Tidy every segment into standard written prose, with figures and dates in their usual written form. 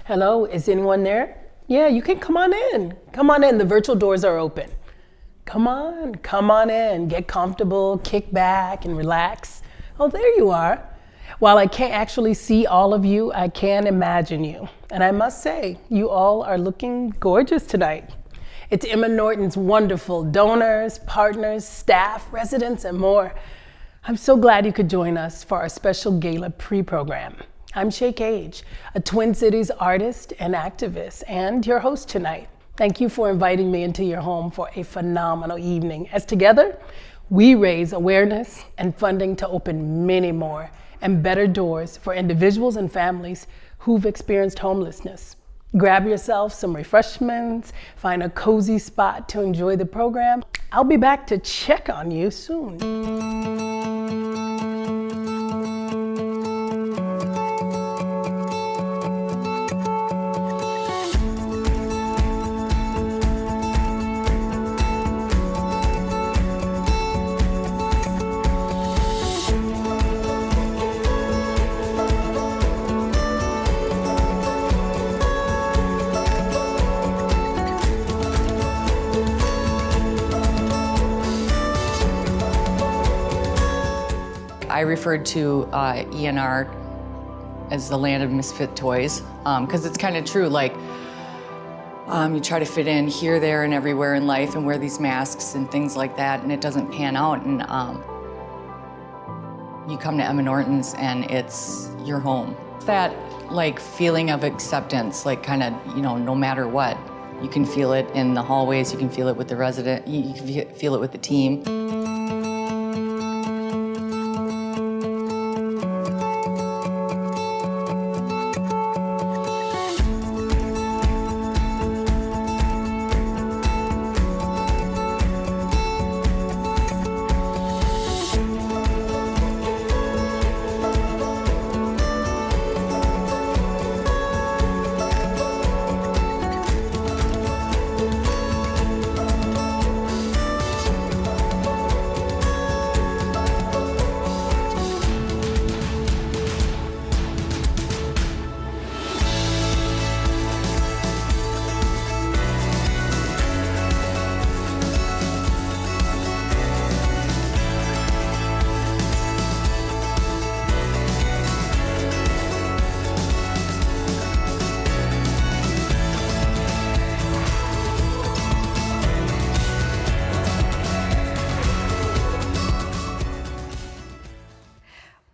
Hello, is anyone there? Yeah, you can come on in. Come on in, the virtual doors are open. Come on in, get comfortable, kick back and relax. Oh, there you are. While I can't actually see all of you, I can imagine you. And I must say, you all are looking gorgeous tonight. It's Emma Norton's wonderful donors, partners, staff, residents, and more. I'm so glad you could join us for our special gala pre-program. I'm Shay Cage, a Twin Cities artist and activist, and your host tonight. Thank you for inviting me into your home for a phenomenal evening, as together, we raise awareness and funding to open many more and better doors for individuals and families who've experienced homelessness. Grab yourself some refreshments, find a cozy spot to enjoy the program. I'll be back to check on you soon. I referred to ENR as the land of misfit toys, because it's kind of true. Like, you try to fit in here, there, and everywhere in life and wear these masks and things like that, and it doesn't pan out. And you come to Emma Norton's and it's your home. That like feeling of acceptance, like kind of, no matter what, you can feel it in the hallways, you can feel it with the resident, you can feel it with the team.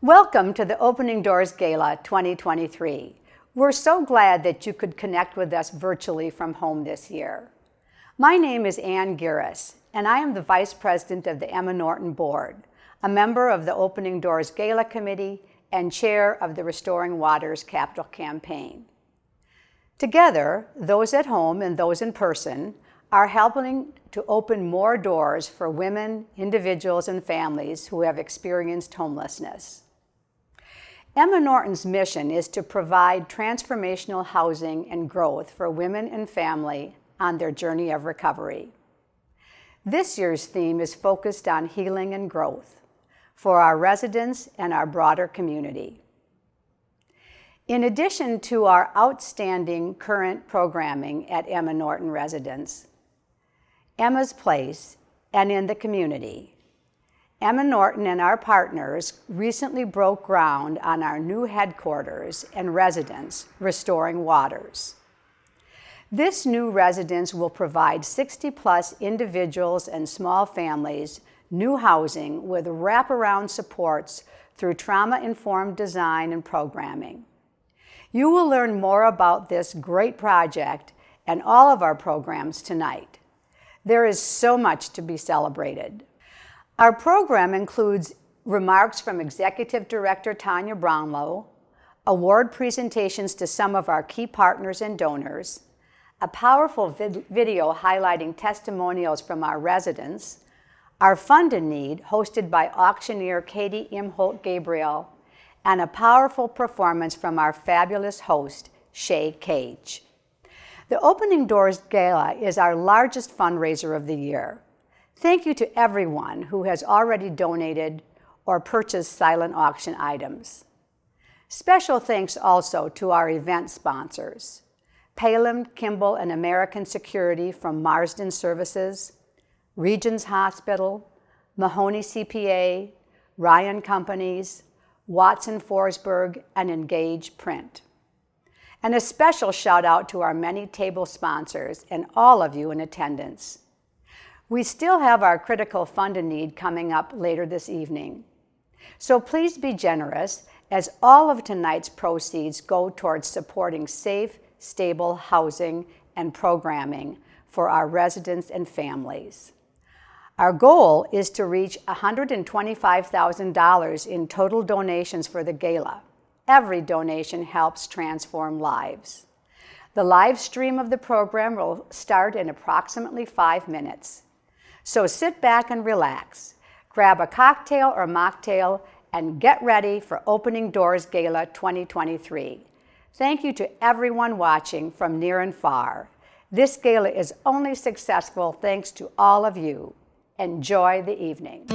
Welcome to the Opening Doors Gala 2023. We're so glad that you could connect with us virtually from home this year. My name is Ann Giras, and I am the Vice President of the Emma Norton Board, a member of the Opening Doors Gala Committee, and Chair of the Restoring Waters Capital Campaign. Together, those at home and those in person are helping to open more doors for women, individuals, and families who have experienced homelessness. Emma Norton's mission is to provide transformational housing and growth for women and family on their journey of recovery. This year's theme is focused on healing and growth for our residents and our broader community. In addition to our outstanding current programming at Emma Norton Residence, Emma's Place, and in the community, Emma Norton and our partners recently broke ground on our new headquarters and residence, Restoring Waters. This new residence will provide 60+ individuals and small families new housing with wraparound supports through trauma-informed design and programming. You will learn more about this great project and all of our programs tonight. There is so much to be celebrated. Our program includes remarks from Executive Director Tanya Brownlow, award presentations to some of our key partners and donors, a powerful video highlighting testimonials from our residents, our Fund in Need hosted by auctioneer Katie Imholt Gabriel, and a powerful performance from our fabulous host, Shay Cage. The Opening Doors Gala is our largest fundraiser of the year. Thank you to everyone who has already donated or purchased silent auction items. Special thanks also to our event sponsors, Palin, Kimball, and American Security from Marsden Services, Regions Hospital, Mahoney CPA, Ryan Companies, Watson Forsberg, and Engage Print. And a special shout out to our many table sponsors and all of you in attendance. We still have our critical fund in need coming up later this evening. So please be generous, as all of tonight's proceeds go towards supporting safe, stable housing and programming for our residents and families. Our goal is to reach $125,000 in total donations for the gala. Every donation helps transform lives. The live stream of the program will start in approximately 5 minutes. So sit back and relax, grab a cocktail or mocktail, and get ready for Opening Doors Gala 2023. Thank you to everyone watching from near and far. This gala is only successful thanks to all of you. Enjoy the evening.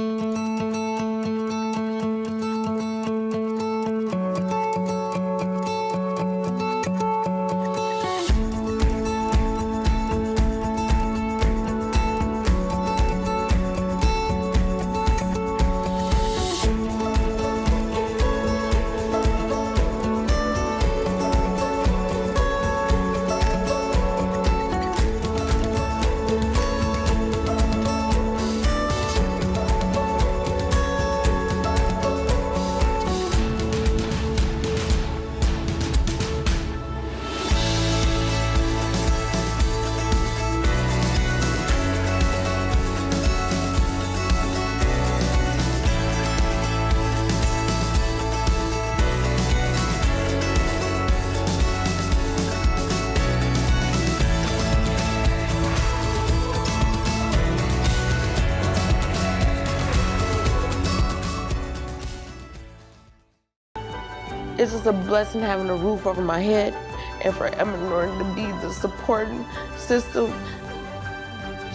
It's just a blessing having a roof over my head and for Emma Norton to be the supporting system,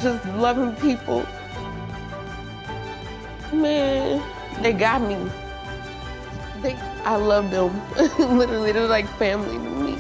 just loving people. Man, they got me. I love them. Literally, they're like family to me.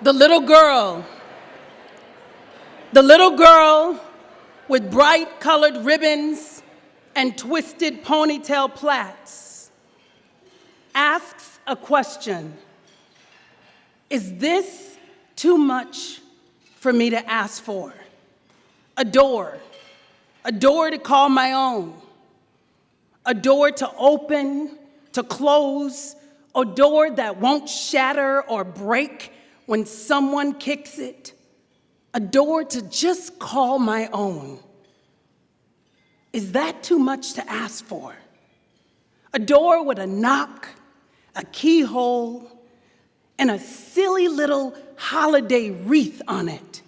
The little girl with bright colored ribbons and twisted ponytail plaits, asks a question. Is this too much for me to ask for? A door to call my own, a door to open, to close, a door that won't shatter or break when someone kicks it, a door to just call my own. Is that too much to ask for? A door with a knock, a keyhole, and a silly little holiday wreath on it.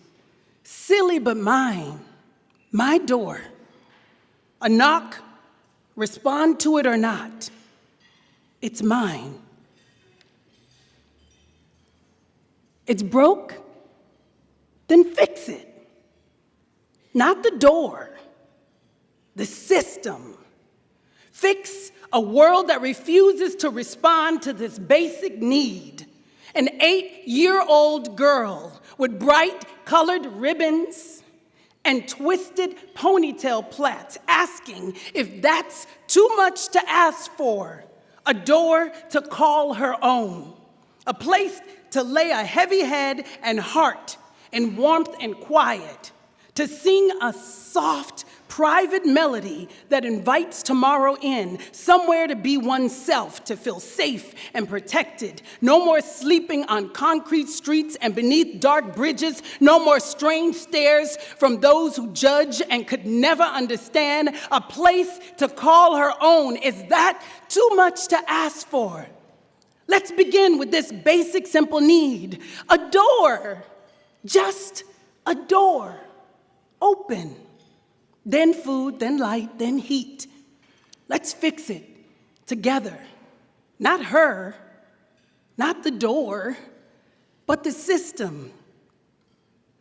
Silly family but mine, my door. A knock, respond to it or not, it's mine. It's broke, then fix it. Not the door, the system. Fix a world that refuses to respond to this basic need. An 8-year-old girl with bright colored ribbons and twisted ponytail plaits asking if that's too much to ask for. A door to call her own. A place to lay a heavy head and heart in warmth and quiet. To sing a soft, private melody that invites tomorrow in, somewhere to be oneself, to feel safe and protected. No more sleeping on concrete streets and beneath dark bridges. No more strange stares from those who judge and could never understand. A place to call her own. Is that too much to ask for? Let's begin with this basic, simple need. A door, just a door, open. Then food, then light, then heat. Let's fix it together. Not her, not the door, but the system.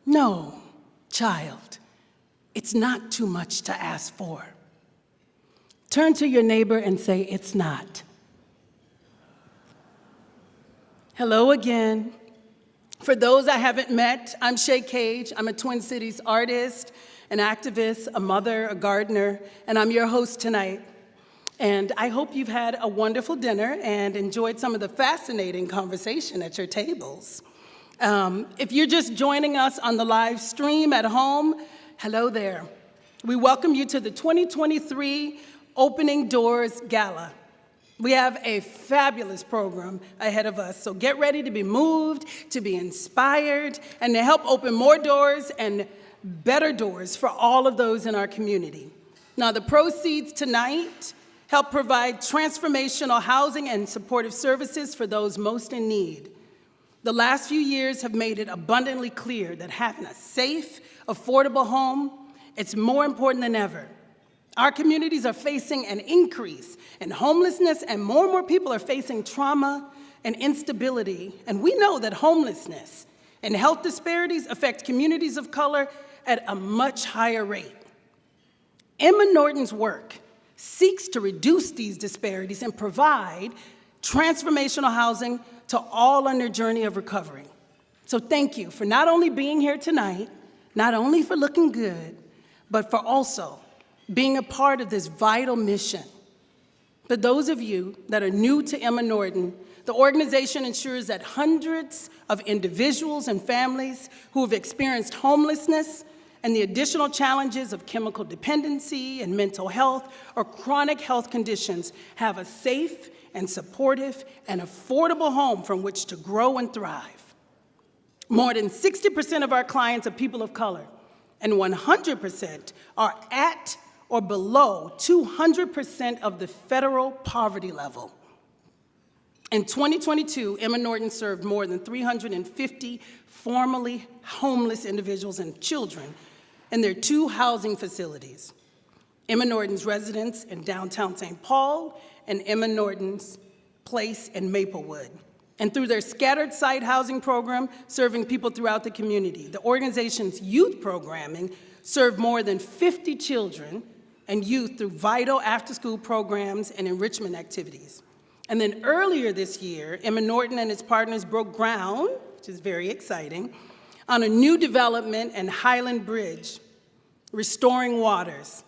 No, child, it's not too much to ask for. Turn to your neighbor and say, it's not. Hello again. For those I haven't met, I'm Shay Cage. I'm a Twin Cities artist, an activist, a mother, a gardener, and I'm your host tonight. And I hope you've had a wonderful dinner and enjoyed some of the fascinating conversation at your tables. If you're just joining us on the live stream at home, hello there. We welcome you to the 2023 Opening Doors Gala. We have a fabulous program ahead of us, so get ready to be moved, to be inspired, and to help open more doors and better doors for all of those in our community. Now, the proceeds tonight help provide transformational housing and supportive services for those most in need. The last few years have made it abundantly clear that having a safe, affordable home, it's more important than ever. Our communities are facing an increase in homelessness, and more people are facing trauma and instability. And we know that homelessness and health disparities affect communities of color at a much higher rate. Emma Norton's work seeks to reduce these disparities and provide transformational housing to all on their journey of recovery. So thank you for not only being here tonight, not only for looking good, but for also being a part of this vital mission. For those of you that are new to Emma Norton, the organization ensures that hundreds of individuals and families who have experienced homelessness and the additional challenges of chemical dependency and mental health or chronic health conditions have a safe and supportive and affordable home from which to grow and thrive. More than 60% of our clients are people of color, and 100% are at or below 200% of the federal poverty level. In 2022, Emma Norton served more than 350 formerly homeless individuals and children in their 2 housing facilities, Emma Norton's residence in downtown St. Paul and Emma Norton's Place in Maplewood. And through their scattered site housing program, serving people throughout the community, the organization's youth programming served more than 50 children and youth through vital after-school programs and enrichment activities. And then earlier this year, Emma Norton and its partners broke ground, which is very exciting, on a new development in Highland Bridge, Restoring Waters.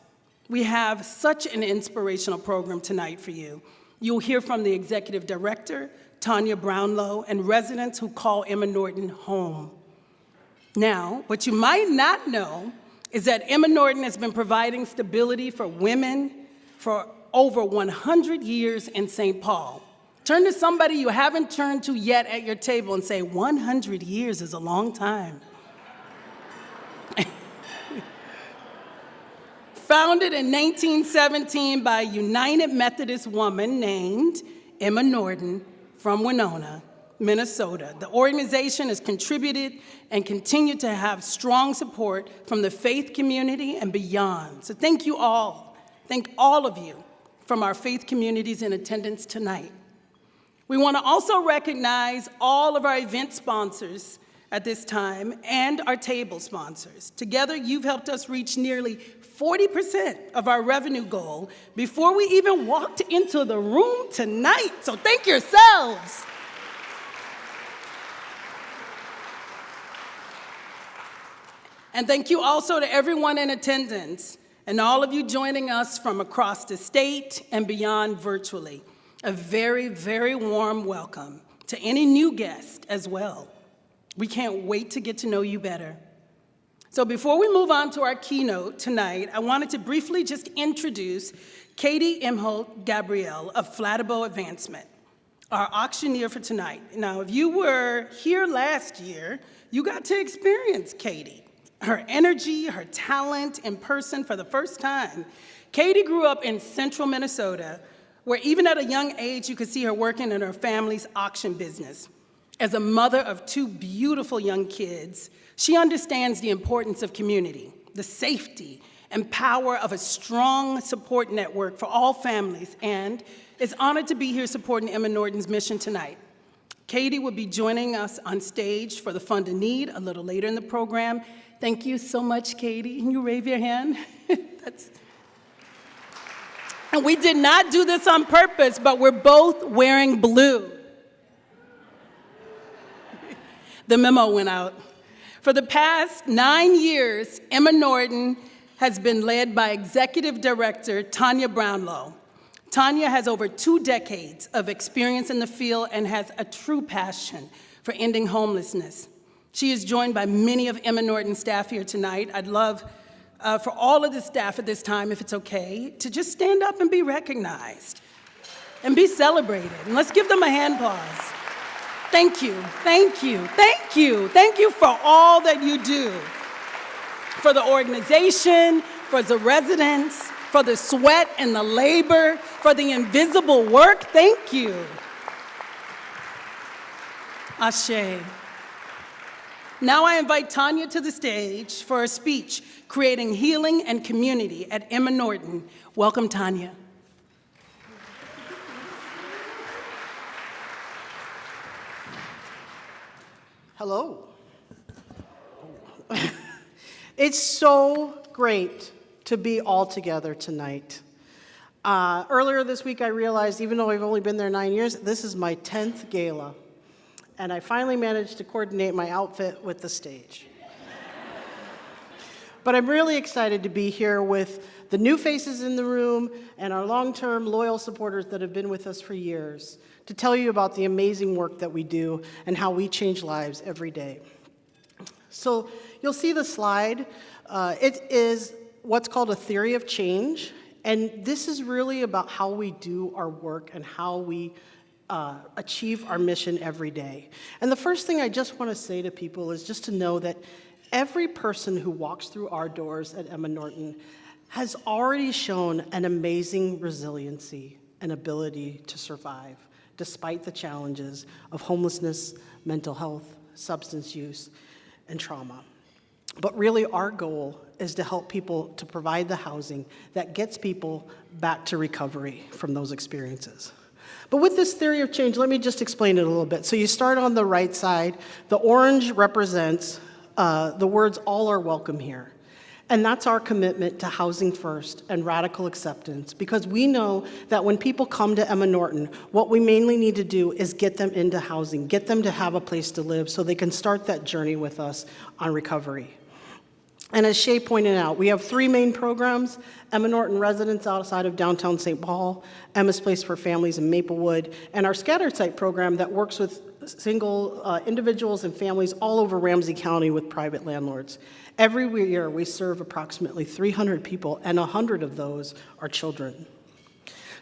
We have such an inspirational program tonight for you. You'll hear from the executive director, Tanya Brownlow, and residents who call Emma Norton home. Now, what you might not know is that Emma Norton has been providing stability for women for over 100 years in St. Paul. Turn to somebody you haven't turned to yet at your table and say, 100 years is a long time. Founded in 1917 by a United Methodist woman named Emma Norton from Winona, Minnesota. The organization has contributed and continued to have strong support from the faith community and beyond. So thank you all. Thank all of you from our faith communities in attendance tonight. We want to also recognize all of our event sponsors at this time and our table sponsors. Together, you've helped us reach nearly 40% of our revenue goal before we even walked into the room tonight. So thank yourselves. And thank you also to everyone in attendance and all of you joining us from across the state and beyond virtually. A very, very warm welcome to any new guest as well. We can't wait to get to know you better. So before we move on to our keynote tonight, I wanted to briefly just introduce Katie Imholt Gabrielle of Flattabo Advancement, our auctioneer for tonight. Now, if you were here last year, you got to experience Katie, her energy, her talent in person for the first time. Katie grew up in central Minnesota, where even at a young age, you could see her working in her family's auction business. As a mother of two beautiful young kids, she understands the importance of community, the safety and power of a strong support network for all families, and is honored to be here supporting Emma Norton's mission tonight. Katie will be joining us on stage for the Fund a Need a little later in the program. Thank you so much, Katie. Can you wave your hand? And we did not do this on purpose, but we're both wearing blue. The memo went out. For the past 9 years, Emma Norton has been led by Executive Director Tanya Brownlow. Tanya has over 2 decades of experience in the field and has a true passion for ending homelessness. She is joined by many of Emma Norton's staff here tonight. I'd love for all of the staff at this time, if it's okay, to just stand up and be recognized and be celebrated. And let's give them a hand applause. Thank you, thank you, thank you. Thank you for all that you do. For the organization, for the residents, for the sweat and the labor, for the invisible work, thank you. Ashe. Now I invite Tanya to the stage for a speech, Creating Healing and Community at Emma Norton. Welcome, Tanya. Hello. It's so great to be all together tonight. Earlier this week, I realized, even though I've only been there 9 years, this is my 10th gala. And I finally managed to coordinate my outfit with the stage. But I'm really excited to be here with the new faces in the room and our long-term loyal supporters that have been with us for years to tell you about the amazing work that we do and how we change lives every day. So you'll see the slide. It is what's called a theory of change, and this is really about how we do our work and how we achieve our mission every day. And the first thing I just want to say to people is just to know that every person who walks through our doors at Emma Norton has already shown an amazing resiliency and ability to survive, despite the challenges of homelessness, mental health, substance use, and trauma. But really, our goal is to help people to provide the housing that gets people back to recovery from those experiences. But with this theory of change, let me just explain it a little bit. So you start on the right side. The orange represents the words, all are welcome here. And that's our commitment to housing first and radical acceptance, because we know that when people come to Emma Norton, what we mainly need to do is get them into housing, get them to have a place to live so they can start that journey with us on recovery. And as Shay pointed out, we have 3 main programs: Emma Norton Residence outside of downtown St. Paul, Emma's Place for Families in Maplewood, and our Scattered Site program that works with single individuals and families all over Ramsey County with private landlords. Every year, we serve approximately 300 people, and 100 of those are children.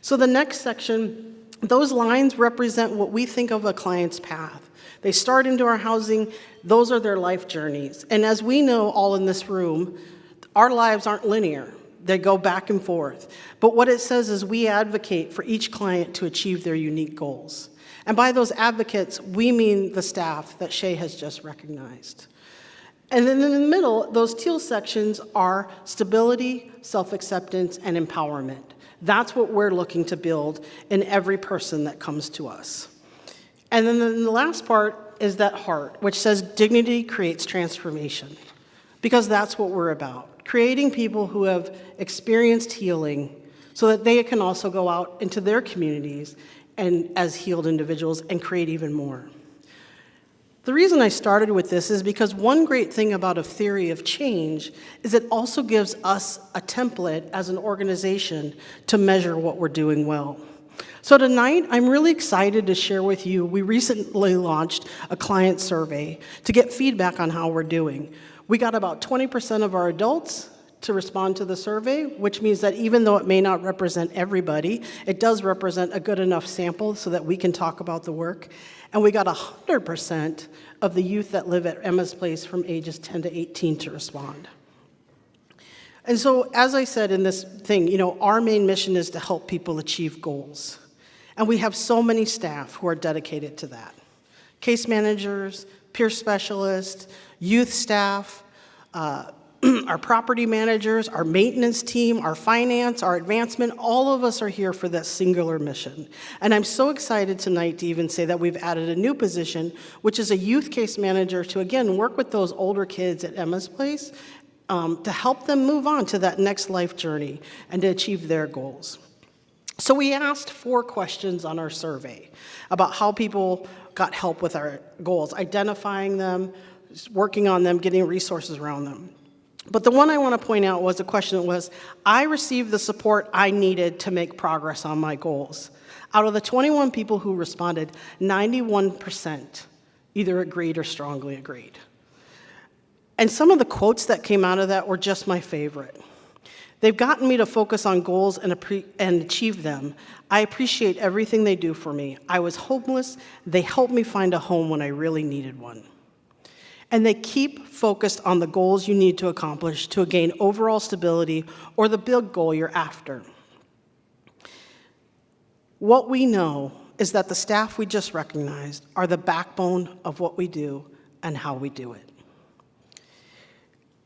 So the next section, those lines represent what we think of a client's path. They start into our housing, those are their life journeys. And as we know all in this room, our lives aren't linear. They go back and forth. But what it says is we advocate for each client to achieve their unique goals. And by those advocates, we mean the staff that Shay has just recognized. And then in the middle, those teal sections are stability, self-acceptance, and empowerment. That's what we're looking to build in every person that comes to us. And then the last part is that heart, which says dignity creates transformation. Because that's what we're about, creating people who have experienced healing so that they can also go out into their communities and as healed individuals and create even more. The reason I started with this is because one great thing about a theory of change is it also gives us a template as an organization to measure what we're doing well. So tonight, I'm really excited to share with you, we recently launched a client survey to get feedback on how we're doing. We got about 20% of our adults to respond to the survey, which means that even though it may not represent everybody, it does represent a good enough sample so that we can talk about the work. And we got 100% of the youth that live at Emma's Place from ages 10 to 18 to respond. And so, as I said in this thing, our main mission is to help people achieve goals. And we have so many staff who are dedicated to that. Case managers, peer specialists, youth staff, our property managers, our maintenance team, our finance, our advancement, all of us are here for that singular mission. And I'm so excited tonight to even say that we've added a new position, which is a youth case manager to, again, work with those older kids at Emma's Place to help them move on to that next life journey and to achieve their goals. So we asked 4 questions on our survey about how people got help with our goals, identifying them, working on them, getting resources around them. But the one I want to point out was a question that was, I received the support I needed to make progress on my goals. Out of the 21 people who responded, 91% either agreed or strongly agreed. And some of the quotes that came out of that were just my favorite. They've gotten me to focus on goals and achieve them. I appreciate everything they do for me. I was homeless. They helped me find a home when I really needed one. And they keep focused on the goals you need to accomplish to gain overall stability or the big goal you're after. What we know is that the staff we just recognized are the backbone of what we do and how we do it.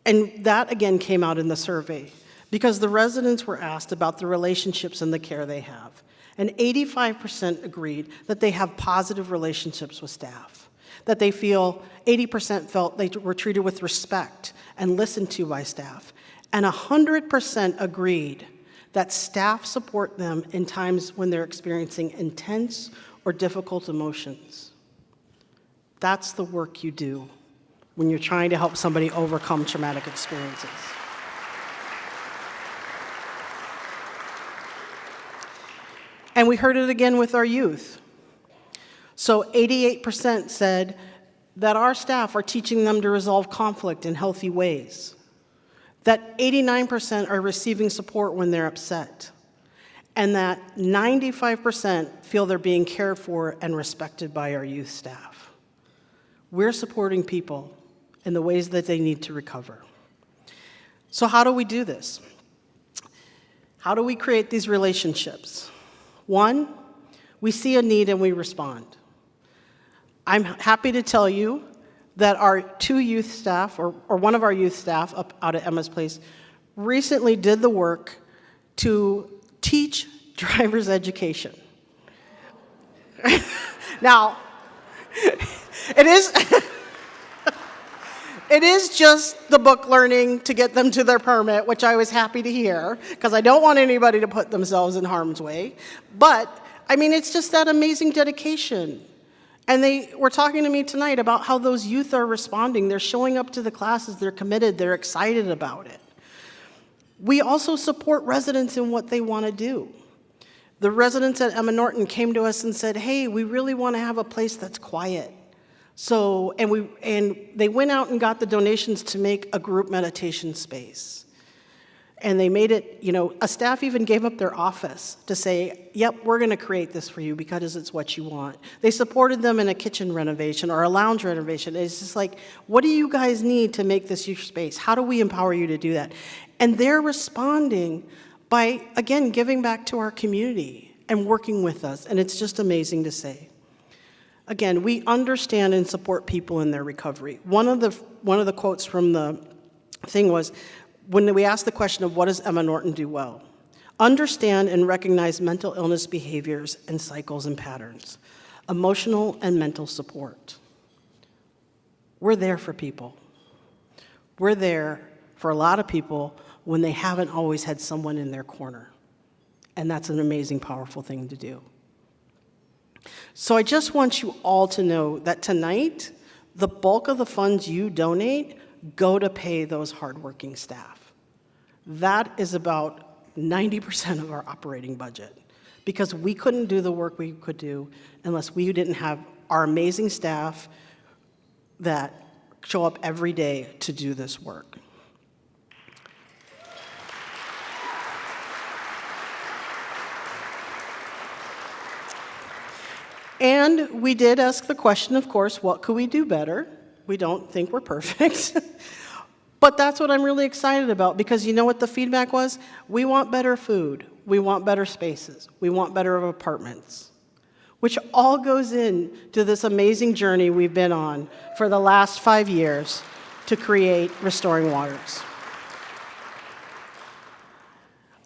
And that, again, came out in the survey because the residents were asked about the relationships and the care they have. And 85% agreed that they have positive relationships with staff, that they feel 80% felt they were treated with respect and listened to by staff, and 100% agreed that staff support them in times when they're experiencing intense or difficult emotions. That's the work you do when you're trying to help somebody overcome traumatic experiences. And we heard it again with our youth. So 88% said that our staff are teaching them to resolve conflict in healthy ways, that 89% are receiving support when they're upset, and that 95% feel they're being cared for and respected by our youth staff. We're supporting people in the ways that they need to recover. So how do we do this? How do we create these relationships? 1, we see a need and we respond. I'm happy to tell you that our 2 youth staff, or one of our youth staff up out at Emma's Place, recently did the work to teach driver's education. Now, it is just the book learning to get them to their permit, which I was happy to hear, because I don't want anybody to put themselves in harm's way. But, it's just that amazing dedication. And they were talking to me tonight about how those youth are responding. They're showing up to the classes, they're committed, they're excited about it. We also support residents in what they want to do. The residents at Emma Norton came to us and said, hey, we really want to have a place that's quiet. So, and they went out and got the donations to make a group meditation space. And they made it, a staff even gave up their office to say, yep, we're going to create this for you because it's what you want. They supported them in a kitchen renovation or a lounge renovation. It's just like, what do you guys need to make this your space? How do we empower you to do that? And they're responding by, again, giving back to our community and working with us. And it's just amazing to say. Again, we understand and support people in their recovery. One of the quotes from the thing was, when we asked the question of what does Emma Norton do well? Understand and recognize mental illness behaviors and cycles and patterns. Emotional and mental support. We're there for people. We're there for a lot of people when they haven't always had someone in their corner. And that's an amazing, powerful thing to do. So I just want you all to know that tonight, the bulk of the funds you donate go to pay those hardworking staff. That is about 90% of our operating budget, because we couldn't do the work we could do unless we didn't have our amazing staff that show up every day to do this work. And we did ask the question, of course, what could we do better? We don't think we're perfect. But that's what I'm really excited about, because you know what the feedback was? We want better food. We want better spaces. We want better apartments, which all goes into this amazing journey we've been on for the last 5 years to create Restoring Waters.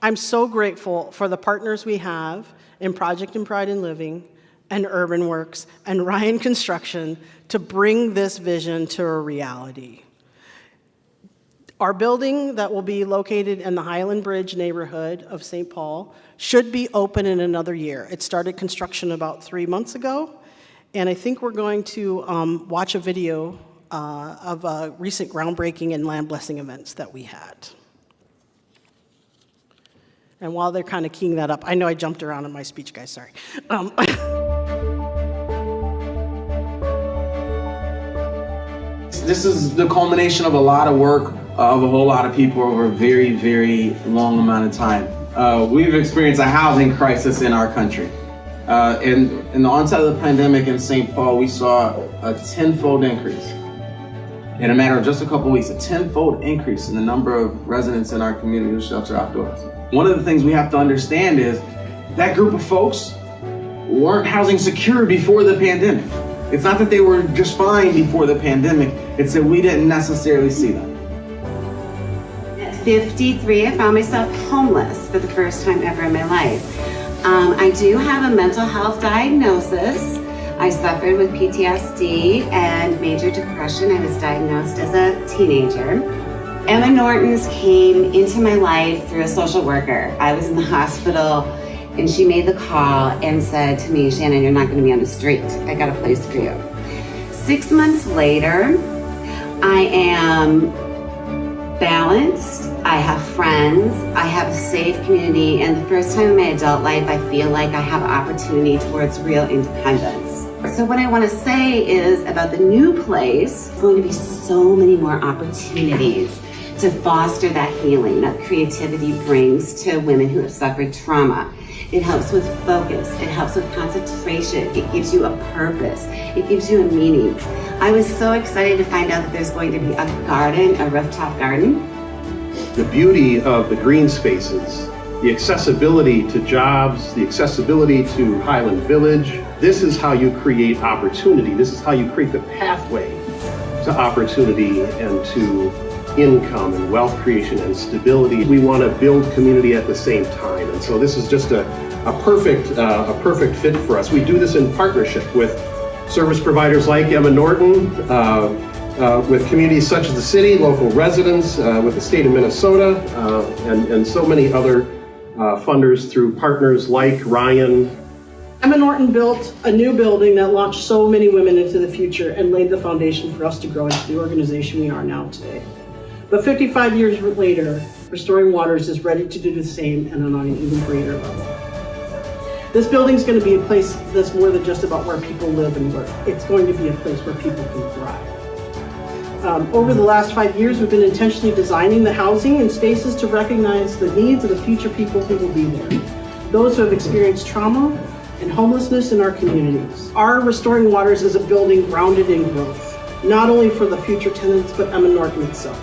I'm so grateful for the partners we have in Project and Pride in Living and Urban Works and Ryan Construction to bring this vision to a reality. Our building that will be located in the Highland Bridge neighborhood of St. Paul should be open in another year. It started construction about 3 months ago, and I think we're going to watch a video of recent groundbreaking and land blessing events that we had. And while they're kind of keying that up, I know I jumped around in my speech, guys, sorry. This is the culmination of a lot of work of a whole lot of people over a very, very long amount of time. We've experienced a housing crisis in our country. In the onset of the pandemic in St. Paul, we saw a tenfold increase. In a matter of just a couple weeks, a tenfold increase in the number of residents in our community who shelter outdoors. One of the things we have to understand is that group of folks weren't housing secure before the pandemic. It's not that they were just fine before the pandemic, it's that we didn't necessarily see them. At 53, I found myself homeless for the first time ever in my life. I do have a mental health diagnosis. I suffered with PTSD and major depression. I was diagnosed as a teenager. Emma Norton's came into my life through a social worker. I was in the hospital and she made the call and said to me, Shannon, you're not going to be on the street. I got a place for you. 6 months later, I am balanced, I have friends, I have a safe community, and the first time in my adult life, I feel like I have opportunity towards real independence. So what I want to say is about the new place, there's going to be so many more opportunities to foster that healing that creativity brings to women who have suffered trauma. It helps with focus, it helps with concentration, it gives you a purpose, it gives you a meaning. I was so excited to find out that there's going to be a garden, a rooftop garden. The beauty of the green spaces, the accessibility to jobs, the accessibility to Highland Village, this is how you create opportunity. This is how you create the pathway to opportunity and to income and wealth creation and stability. We want to build community at the same time. And so this is just a perfect fit for us. We do this in partnership with service providers like Emma Norton, with communities such as the city, local residents, with the state of Minnesota, and so many other funders through partners like Ryan. Emma Norton built a new building that launched so many women into the future and laid the foundation for us to grow into the organization we are now today. But 55 years later, Restoring Waters is ready to do the same and on an even greater level. This building is going to be a place that's more than just about where people live and work. It's going to be a place where people can thrive. Over the last 5 years, we've been intentionally designing the housing and spaces to recognize the needs of the future people who will be there. Those who have experienced trauma and homelessness in our communities. Our Restoring Waters is a building grounded in growth, not only for the future tenants, but Emma Norton itself.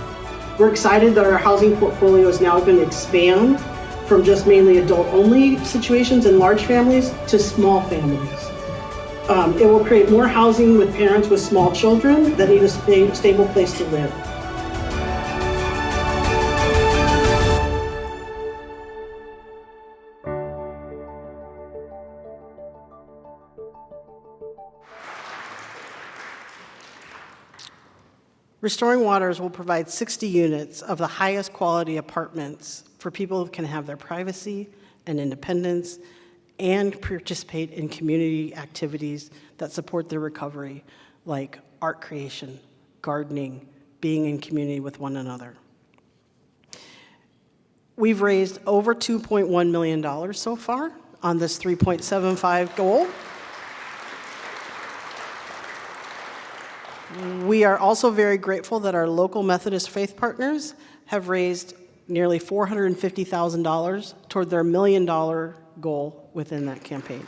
We're excited that our housing portfolio is now going to expand from just mainly adult-only situations and large families to small families. It will create more housing with parents with small children that need a stable place to live. Restoring Waters will provide 60 units of the highest quality apartments for people who can have their privacy and independence and participate in community activities that support their recovery, like art creation, gardening, being in community with one another. We've raised over $2.1 million so far on this 3.75 goal. We are also very grateful that our local Methodist faith partners have raised nearly $450,000 toward their $1 million goal within that campaign.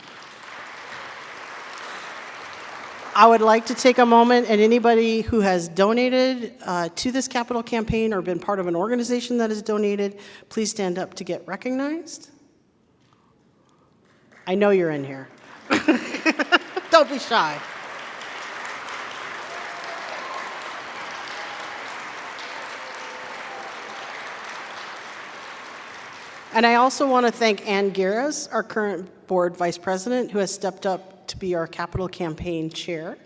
I would like to take a moment, and anybody who has donated to this capital campaign or been part of an organization that has donated, please stand up to get recognized. I know you're in here. Don't be shy. And I also want to thank Ann Giras, our current board vice president, who has stepped up to be our capital campaign chair.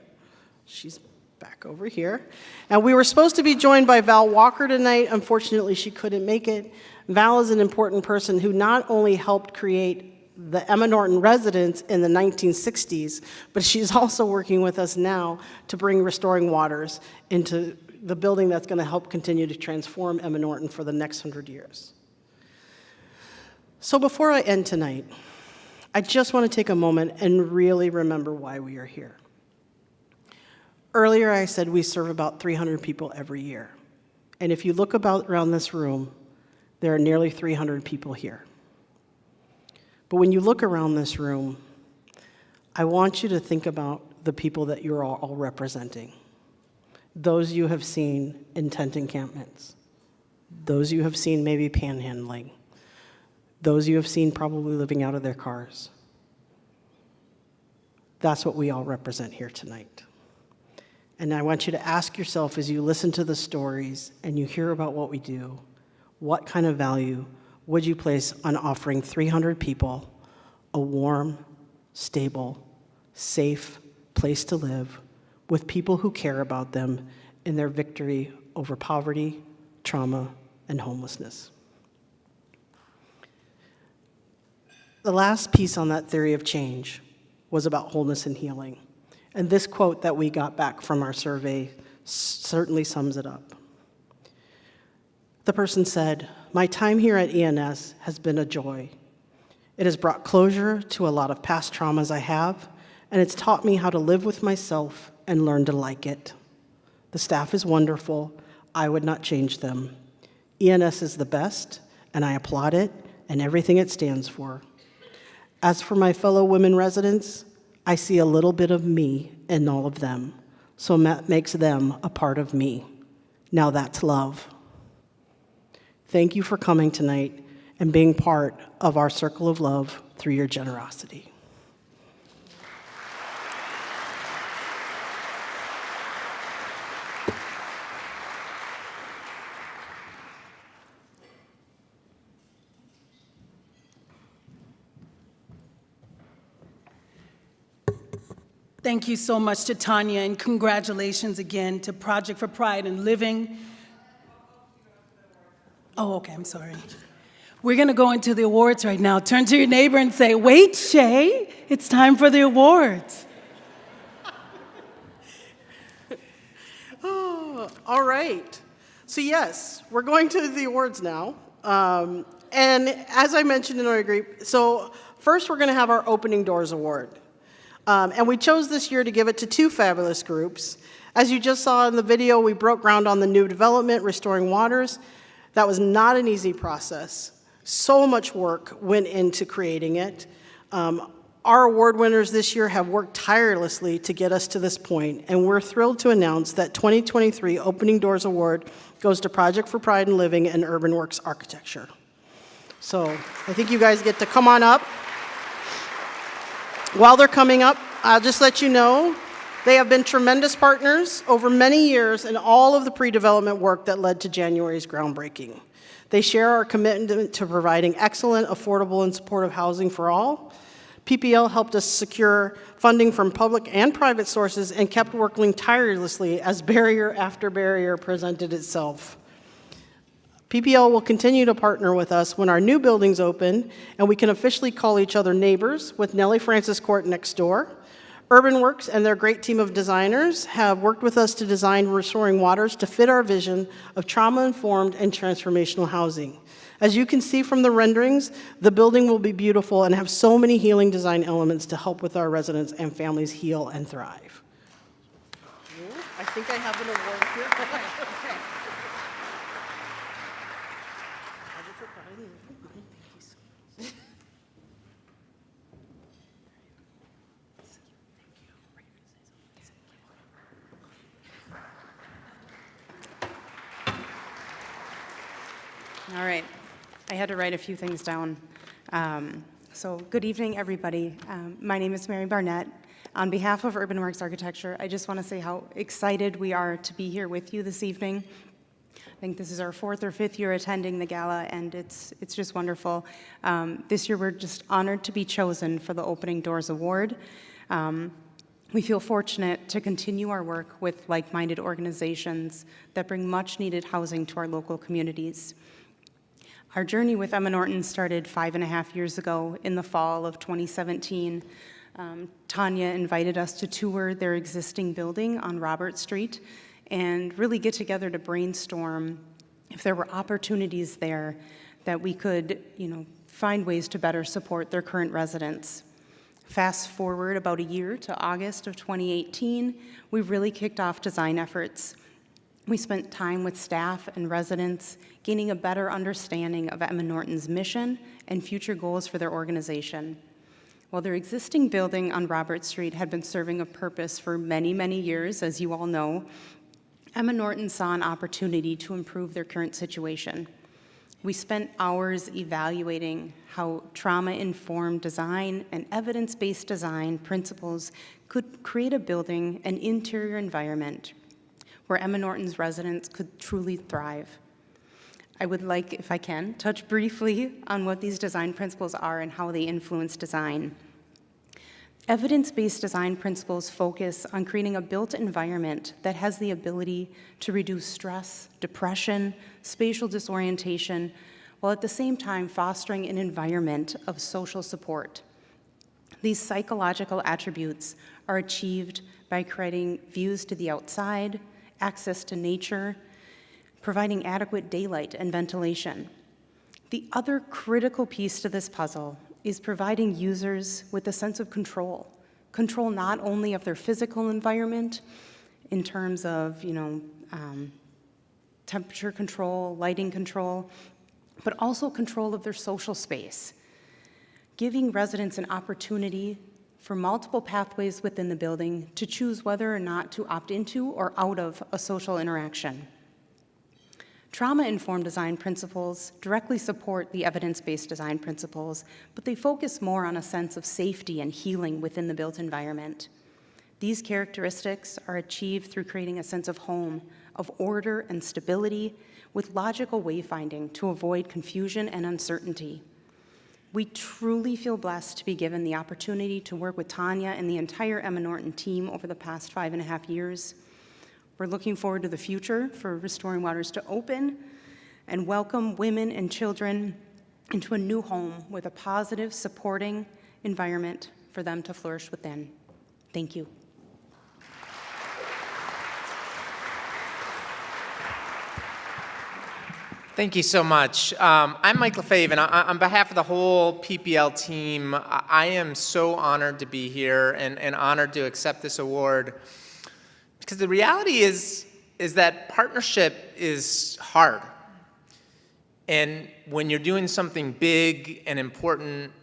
She's back over here. And we were supposed to be joined by Val Walker tonight. Unfortunately, she couldn't make it. Val is an important person who not only helped create the Emma Norton residence in the 1960s, but she's also working with us now to bring Restoring Waters into the building that's going to help continue to transform Emma Norton for the next 100 years. So before I end tonight, I just want to take a moment and really remember why we are here. Earlier I said we serve about 300 people every year. And if you look around this room, there are nearly 300 people here. But when you look around this room, I want you to think about the people that you're all representing. Those you have seen in tent encampments. Those you have seen maybe panhandling. Those you have seen probably living out of their cars. That's what we all represent here tonight. And I want you to ask yourself as you listen to the stories and you hear about what we do, what kind of value would you place on offering 300 people a warm, stable, safe place to live with people who care about them in their victory over poverty, trauma, and homelessness? The last piece on that theory of change was about wholeness and healing. And this quote that we got back from our survey certainly sums it up. The person said, "My time here at ENS has been a joy. It has brought closure to a lot of past traumas I have, and it's taught me how to live with myself and learn to like it. The staff is wonderful. I would not change them. ENS is the best, and I applaud it and everything it stands for. As for my fellow women residents, I see a little bit of me in all of them, so that makes them a part of me. Now that's love." Thank you for coming tonight and being part of our circle of love through your generosity. Thank you so much to Tanya, and congratulations again to Project for Pride and Living. Oh, okay, I'm sorry. We're gonna go into the awards right now. Turn to your neighbor and say, "Wait, Shay, it's time for the awards." Oh, all right. So yes, we're going to the awards now. And as I mentioned in our group, so first we're gonna have our Opening Doors Award. And we chose this year to give it to two fabulous groups. As you just saw in the video, we broke ground on the new development, Restoring Waters. That was not an easy process. So much work went into creating it. Our award winners this year have worked tirelessly to get us to this point, and we're thrilled to announce that 2023 Opening Doors Award goes to Project for Pride and Living and Urban Works Architecture. So I think you guys get to come on up. While they're coming up, I'll just let you know, they have been tremendous partners over many years in all of the pre-development work that led to January's groundbreaking. They share our commitment to providing excellent, affordable, and supportive housing for all. PPL helped us secure funding from public and private sources and kept working tirelessly as barrier after barrier presented itself. PPL will continue to partner with us when our new buildings open and we can officially call each other neighbors with Nellie Francis Court next door. Urban Works and their great team of designers have worked with us to design Restoring Waters to fit our vision of trauma-informed and transformational housing. As you can see from the renderings, the building will be beautiful and have so many healing design elements to help with our residents and families heal and thrive. I think I have an award here. All right, I had to write a few things down. So good evening, everybody. My name is Mary Barnett. On behalf of Urban Works Architecture, I just want to say how excited we are to be here with you this evening. I think this is our 4th or 5th year attending the gala, and it's just wonderful. This year, we're just honored to be chosen for the Opening Doors Award. We feel fortunate to continue our work with like-minded organizations that bring much-needed housing to our local communities. Our journey with Emma Norton started 5.5 years ago in the fall of 2017. Tanya invited us to tour their existing building on Robert Street and really get together to brainstorm if there were opportunities there that we could, find ways to better support their current residents. Fast forward about a year to August of 2018, we really kicked off design efforts. We spent time with staff and residents, gaining a better understanding of Emma Norton's mission and future goals for their organization. While their existing building on Robert Street had been serving a purpose for many, many years, as you all know, Emma Norton saw an opportunity to improve their current situation. We spent hours evaluating how trauma-informed design and evidence-based design principles could create a building and interior environment where Emma Norton's residents could truly thrive. I would like, if I can, touch briefly on what these design principles are and how they influence design. Evidence-based design principles focus on creating a built environment that has the ability to reduce stress, depression, spatial disorientation, while at the same time fostering an environment of social support. These psychological attributes are achieved by creating views to the outside, access to nature, providing adequate daylight and ventilation. The other critical piece to this puzzle is providing users with a sense of control not only of their physical environment in terms of temperature control, lighting control, but also control of their social space, giving residents an opportunity for multiple pathways within the building to choose whether or not to opt into or out of a social interaction. Trauma-informed design principles directly support the evidence-based design principles, but they focus more on a sense of safety and healing within the built environment. These characteristics are achieved through creating a sense of home, of order and stability, with logical wayfinding to avoid confusion and uncertainty. We truly feel blessed to be given the opportunity to work with Tanya and the entire Emma Norton team over the past 5.5 years. We're looking forward to the future for Restoring Waters to open and welcome women and children into a new home with a positive, supporting environment for them to flourish within. Thank you. Thank you so much. I'm Mike Lefebvre, and on behalf of the whole PPL team, I am so honored to be here and honored to accept this award. Because the reality is that partnership is hard. And when you're doing something big and important,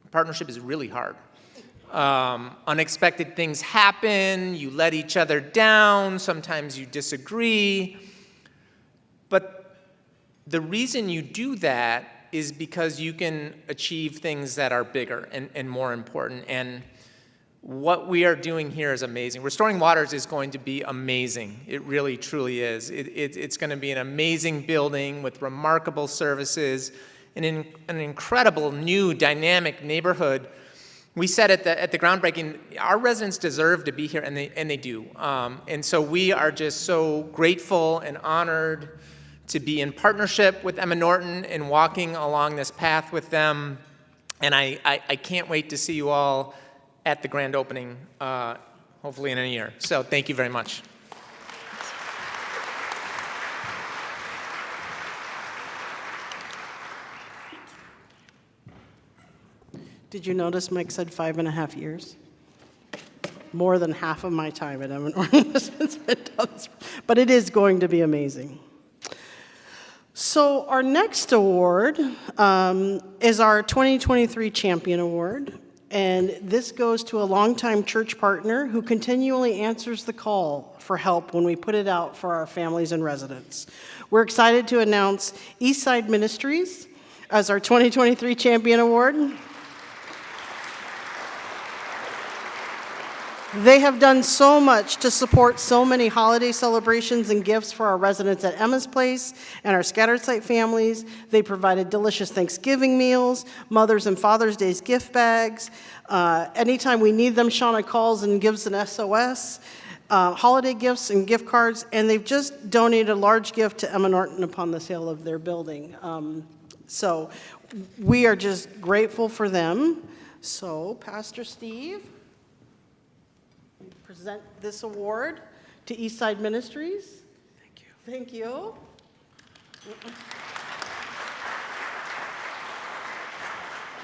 partnership is really hard. Unexpected things happen, you let each other down, sometimes you disagree. But the reason you do that is because you can achieve things that are bigger and more important. And what we are doing here is amazing. Restoring Waters is going to be amazing. It really, truly is. It's going to be an amazing building with remarkable services, an incredible new dynamic neighborhood. We said at the groundbreaking, our residents deserve to be here, and they do. And so we are just so grateful and honored to be in partnership with Emma Norton and walking along this path with them. And I can't wait to see you all at the grand opening, hopefully in a year. So thank you very much. Did you notice Mike said 5.5 years? More than half of my time at Emma Norton. But it is going to be amazing. So our next award is our 2023 Champion Award. And this goes to a longtime church partner who continually answers the call for help when we put it out for our families and residents. We're excited to announce Eastside Ministries as our 2023 Champion Award. They have done so much to support so many holiday celebrations and gifts for our residents at Emma's Place and our scattered site families. They provided delicious Thanksgiving meals, Mother's and Father's Day's gift bags. Anytime we need them, Shauna calls and gives an SOS, holiday gifts and gift cards, and they've just donated a large gift to Emma Norton upon the sale of their building. So we are just grateful for them. So Pastor Steve, present this award to Eastside Ministries. Thank you.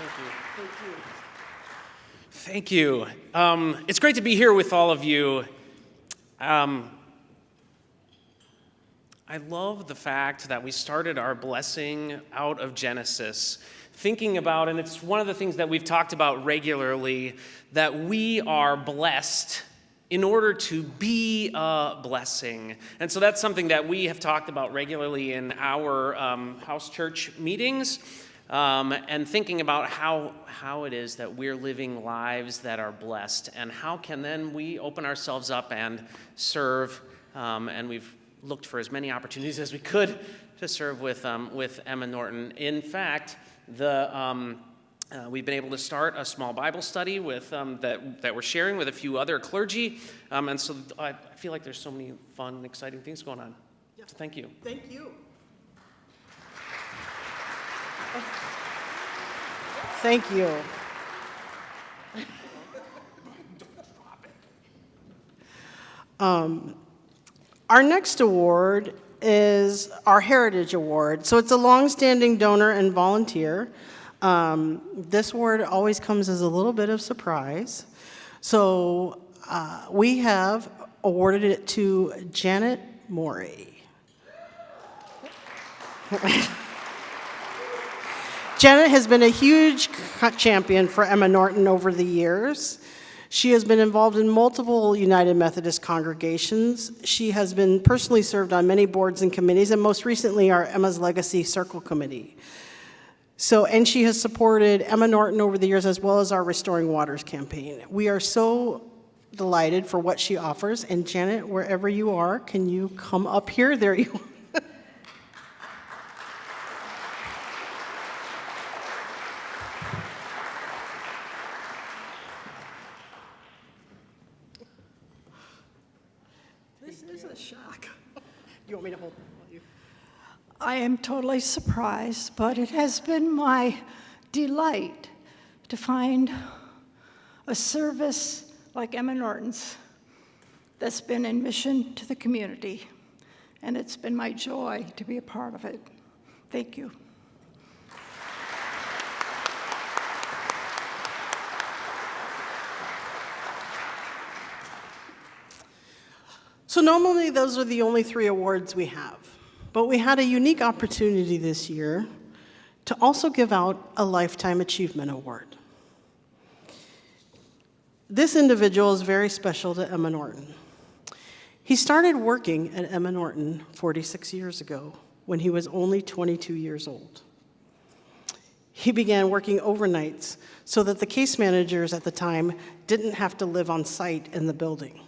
Thank you. Thank you. It's great to be here with all of you. I love the fact that we started our blessing out of Genesis, thinking about, and it's one of the things that we've talked about regularly, that we are blessed in order to be a blessing. And so that's something that we have talked about regularly in our house church meetings, and thinking about how it is that we're living lives that are blessed, and how can then we open ourselves up and serve, and we've looked for as many opportunities as we could to serve with Emma Norton. In fact, we've been able to start a small Bible study with that we're sharing with a few other clergy, and so I feel like there's so many fun and exciting things going on. Yes. So thank you. Thank you. Thank you. Our next award is our Heritage Award. So it's a longstanding donor and volunteer. This award always comes as a little bit of surprise. So we have awarded it to Janet Morey. Janet has been a huge champion for Emma Norton over the years. She has been involved in multiple United Methodist congregations. She has been personally served on many boards and committees, and most recently our Emma's Legacy Circle Committee. And she has supported Emma Norton over the years, as well as our Restoring Waters campaign. We are so delighted for what she offers. And Janet, wherever you are, can you come up here? There you are. This is a shock. You want me to hold you? I am totally surprised, but it has been my delight to find a service like Emma Norton's that's been in mission to the community, and it's been my joy to be a part of it. Thank you. So normally those are the only 3 awards we have. But we had a unique opportunity this year to also give out a Lifetime Achievement Award. This individual is very special to Emma Norton. He started working at Emma Norton 46 years ago when he was only 22 years old. He began working overnights so that the case managers at the time didn't have to live on site in the building.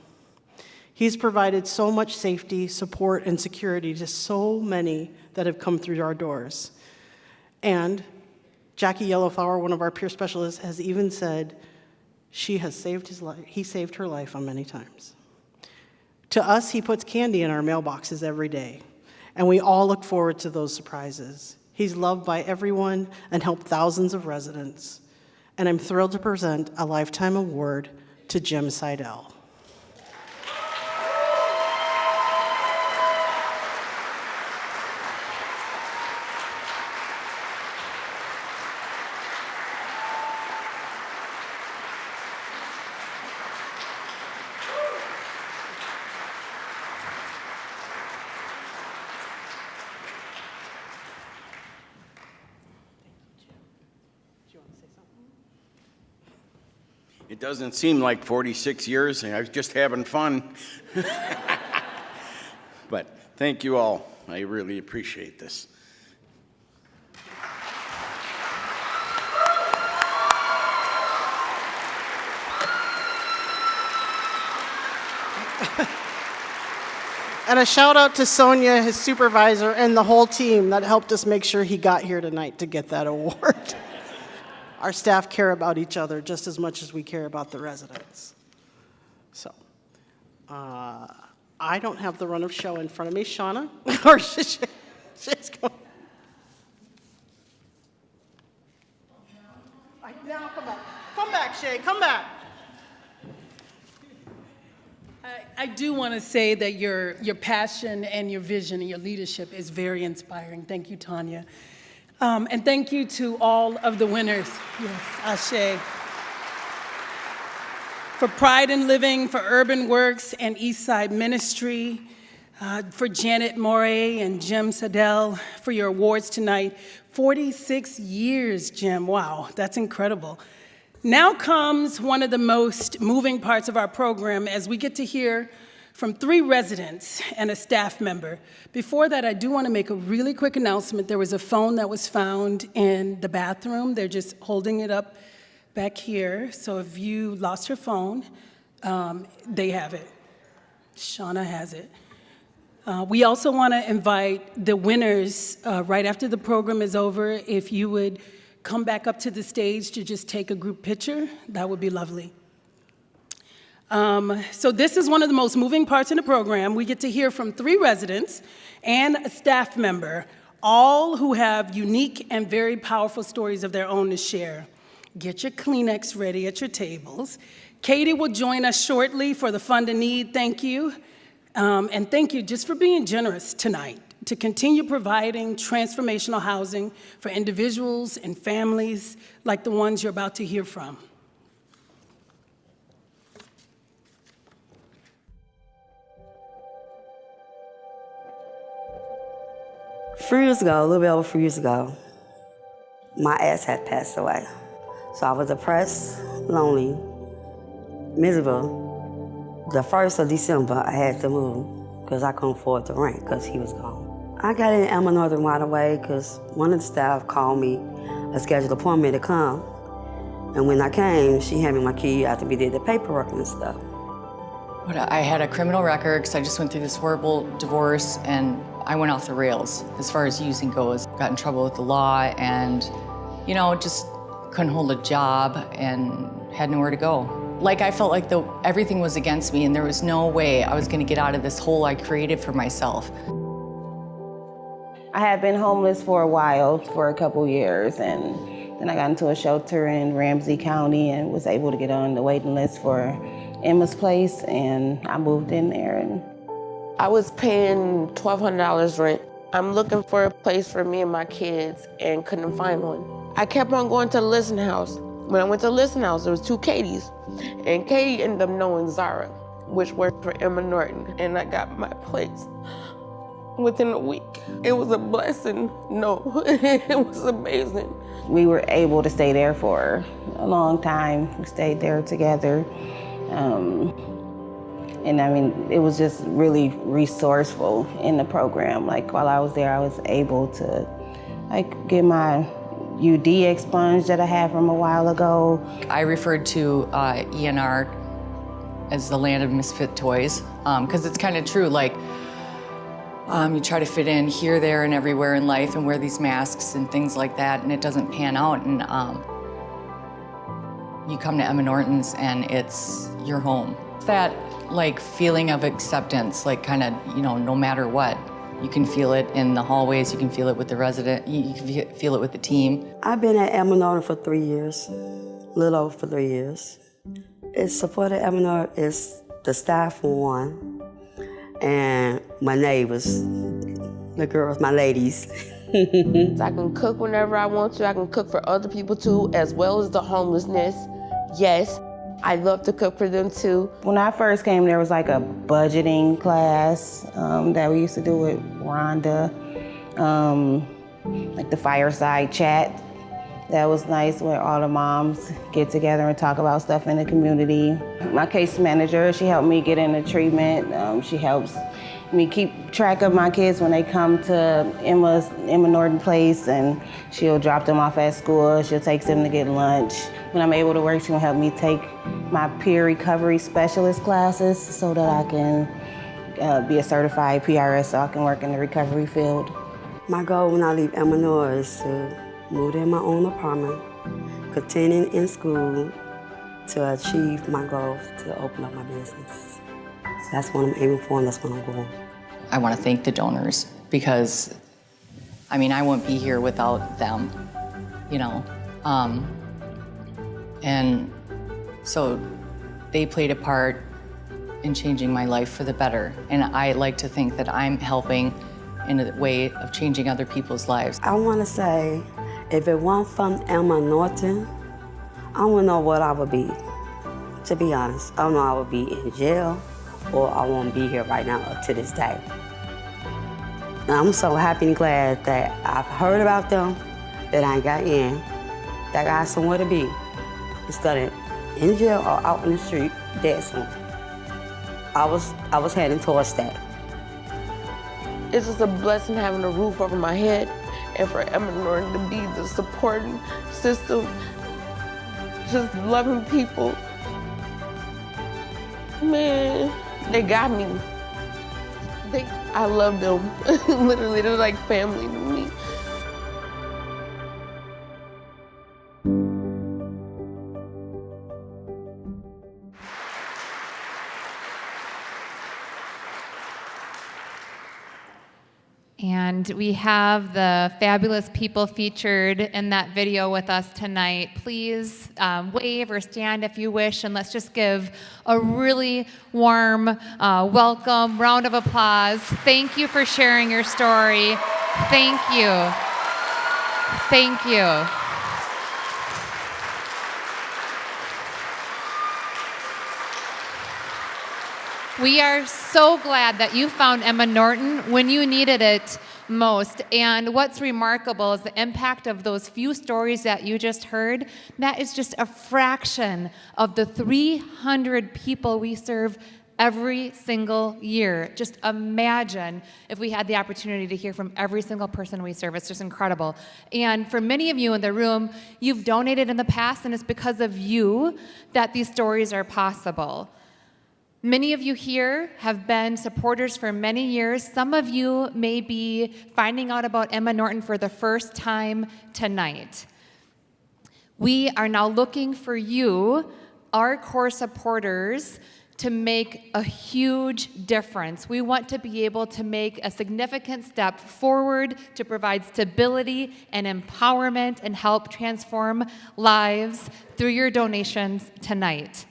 He's provided so much safety, support, and security to so many that have come through our doors. And Jackie Yellowflower, one of our peer specialists, has even said he saved her life on many times. To us, he puts candy in our mailboxes every day, and we all look forward to those surprises. He's loved by everyone and helped thousands of residents. And I'm thrilled to present a Lifetime Award to Jim Seidel. It doesn't seem like 46 years, and I was just having fun. But thank you all. I really appreciate this. And a shout out to Sonia, his supervisor, and the whole team that helped us make sure he got here tonight to get that award. Our staff care about each other just as much as we care about the residents. So, I don't have the run of show in front of me. Shauna? Or she's going. Now, come back. Come back, Shay. Come back. I do want to say that your passion and your vision and your leadership is very inspiring. Thank you, Tanya. And thank you to all of the winners. Yes, Ashe. For Pride in Living, for Urban Works and Eastside Ministry, for Janet Morey and Jim Seidel for your awards tonight. 46 years, Jim. Wow, that's incredible. Now comes one of the most moving parts of our program as we get to hear from 3 residents and a staff member. Before that, I do want to make a really quick announcement. There was a phone that was found in the bathroom. They're just holding it up back here. So if you lost your phone, they have it. Shauna has it. We also want to invite the winners right after the program is over. If you would come back up to the stage to just take a group picture, that would be lovely. So this is one of the most moving parts in the program. We get to hear from 3 residents and a staff member, all who have unique and very powerful stories of their own to share. Get your Kleenex ready at your tables. Katie will join us shortly for the Fund a Need. Thank you. And thank you just for being generous tonight to continue providing transformational housing for individuals and families like the ones you're about to hear from. A little bit over 4 years ago, my ex had passed away. So I was depressed, lonely, miserable. The 1st of December, I had to move because I couldn't afford the rent because he was gone. I got in Emma Norton right away because one of the staff called me a scheduled appointment to come. And when I came, she handed me my key after we did the paperwork and stuff. I had a criminal record because I just went through this horrible divorce, and I went off the rails as far as using goes. Got in trouble with the law and, just couldn't hold a job and had nowhere to go. Like I felt like everything was against me and there was no way I was gonna get out of this hole I created for myself. I had been homeless for a while, for a couple years, and then I got into a shelter in Ramsey County and was able to get on the waiting list for Emma's Place, and I moved in there. And I was paying $1,200 rent. I'm looking for a place for me and my kids and couldn't find one. I kept on going to the listening house. When I went to the listening house, there was 2 Katies, and Katie ended up knowing Zara, which worked for Emma Norton, and I got my place within a week. It was a blessing. No, it was amazing. We were able to stay there for a long time. We stayed there together. And I mean, it was just really resourceful in the program. Like while I was there, I was able to get my UD expunged that I had from a while ago. I referred to ENR as the land of misfit toys, because it's kind of true. Like, you try to fit in here, there, and everywhere in life and wear these masks and things like that, and it doesn't pan out. And you come to Emma Norton's and it's your home. It's that like feeling of acceptance, like kind of, you know, no matter what. You can feel it in the hallways, you can feel it with the resident, you can feel it with the team. I've been at Emma Norton for 3 years, a little over for 3 years. It's supported Emma Norton is the staff for one, and my neighbors, the girls, my ladies. I can cook whenever I want to. I can cook for other people too, as well as the homelessness. Yes, I love to cook for them too. When I first came, there was like a budgeting class that we used to do with Rhonda, like the fireside chat. That was nice where all the moms get together and talk about stuff in the community. My case manager, she helped me get into treatment. She helps me keep track of my kids when they come to Emma Norton Place, and she'll drop them off at school. She'll take them to get lunch. When I'm able to work, she'll help me take my peer recovery specialist classes so that I can be a certified PRS so I can work in the recovery field. My goal when I leave Emma Norton is to move in my own apartment, continue in school to achieve my goals to open up my business. So that's what I'm aiming for, and that's what I'm going. I want to thank the donors because, I mean, I wouldn't be here without them, you know. And so they played a part in changing my life for the better. And I like to think that I'm helping in a way of changing other people's lives. I want to say, if it weren't from Emma Norton, I wouldn't know what I would be. To be honest, I don't know I would be in jail, or I won't be here right now up to this day. And I'm so happy and glad that I've heard about them, that I got in, that I got somewhere to be, instead of in jail or out in the street dead soon. I was heading towards that. It's just a blessing having a roof over my head, and for Emma Norton to be the supporting system, just loving people. Man, they got me. I love them. Literally, they're like family to me. And we have the fabulous people featured in that video with us tonight. Please wave or stand if you wish, and let's just give a really warm welcome, round of applause. Thank you for sharing your story. Thank you. Thank you. We are so glad that you found Emma Norton when you needed it most. And what's remarkable is the impact of those few stories that you just heard. That is just a fraction of the 300 people we serve every single year. Just imagine if we had the opportunity to hear from every single person we serve. It's just incredible. And for many of you in the room, you've donated in the past, and it's because of you that these stories are possible. Many of you here have been supporters for many years. Some of you may be finding out about Emma Norton for the first time tonight. We are now looking for you, our core supporters, to make a huge difference. We want to be able to make a significant step forward to provide stability and empowerment and help transform lives through your donations tonight.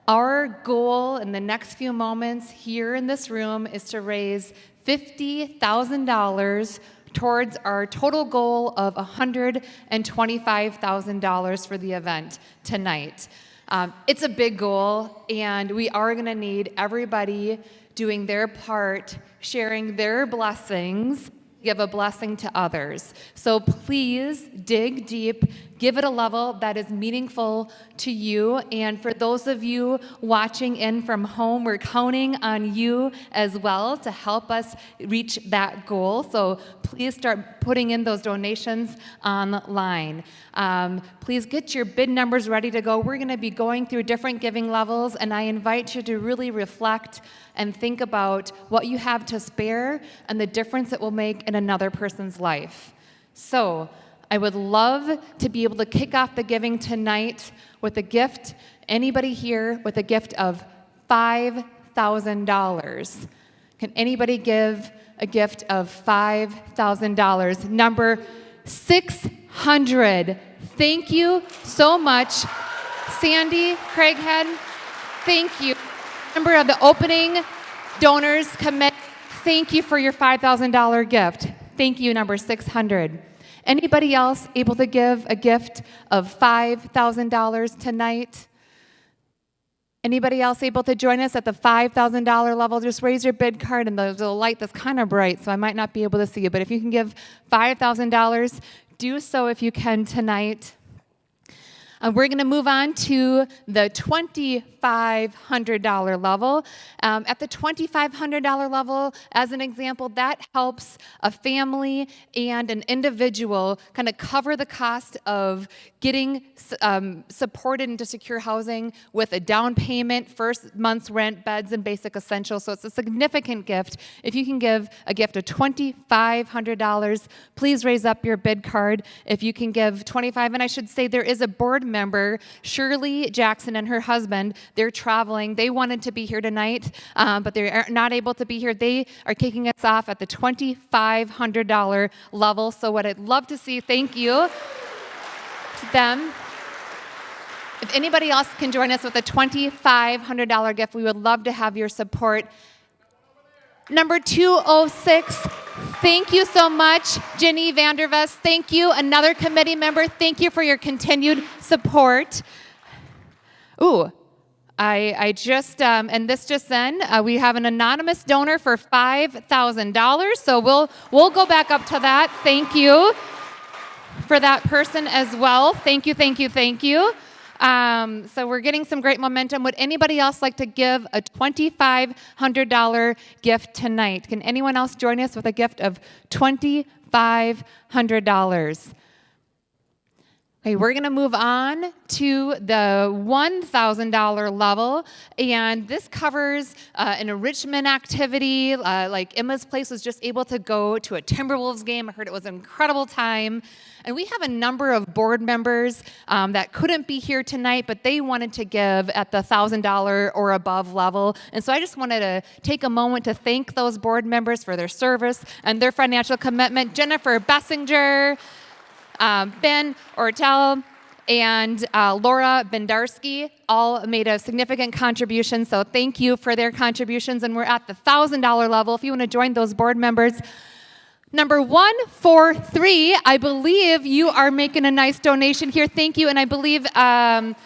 Our goal in the next few moments here in this room is to raise $50,000 towards our total goal of $125,000 for the event tonight. It's a big goal, and we are going to need everybody doing their part, sharing their blessings give a blessing to others. So please dig deep, give it a level that is meaningful to you. And for those of you watching in from home, we're counting on you as well to help us reach that goal. So please start putting in those donations online. Please get your bid numbers ready to go. We're going to be going through different giving levels, and I invite you to really reflect and think about what you have to spare and the difference it will make in another person's life. So I would love to be able to kick off the giving tonight with a gift. Anybody here with a gift of $5,000? Can anybody give a gift of $5,000? Number 600. Thank you so much. Sandy, Craighead, thank you. Member of the opening donors committee, thank you for your $5,000 gift. Thank you, number 600. Anybody else able to give a gift of $5,000 tonight? Anybody else able to join us at the $5,000 level? Just raise your bid card, and there's a light that's kind of bright, so I might not be able to see you. But if you can give $5,000, do so if you can tonight. We're going to move on to the $2,500 level. At the $2,500 level, as an example, that helps a family and an individual kind of cover the cost of getting supported into secure housing with a down payment, first month's rent, beds, and basic essentials. So it's a significant gift. If you can give a gift of $2,500, please raise up your bid card. If you can give $25,000, and I should say there is a board member, Shirley Jackson and her husband, they're traveling. They wanted to be here tonight, but they're not able to be here. They are kicking us off at the $2,500 level. So what I'd love to see, thank you to them. If anybody else can join us with a $2,500 gift, we would love to have your support. Number 206, thank you so much, Jenny Vandervest. Thank you, another committee member. Thank you for your continued support. Ooh, I just, and this just then, we have an anonymous donor for $5,000. So we'll go back up to that. Thank you for that person as well. Thank you, thank you, thank you. So we're getting some great momentum. Would anybody else like to give a $2,500 gift tonight? Can anyone else join us with a gift of $2,500? Okay, we're going to move on to the $1,000 level, and this covers an enrichment activity. Like Emma's Place was just able to go to a Timberwolves game. I heard it was an incredible time. And we have a number of board members that couldn't be here tonight, but they wanted to give at the $1,000 or above level. And so I just wanted to take a moment to thank those board members for their service and their financial commitment. Jennifer Bessinger, Ben Ortel, and Laura Bendarski all made a significant contribution. So thank you for their contributions. And we're at the $1,000 level. If you want to join those board members, number 143, I believe you are making a nice donation here. Thank you. And I believe Tariq,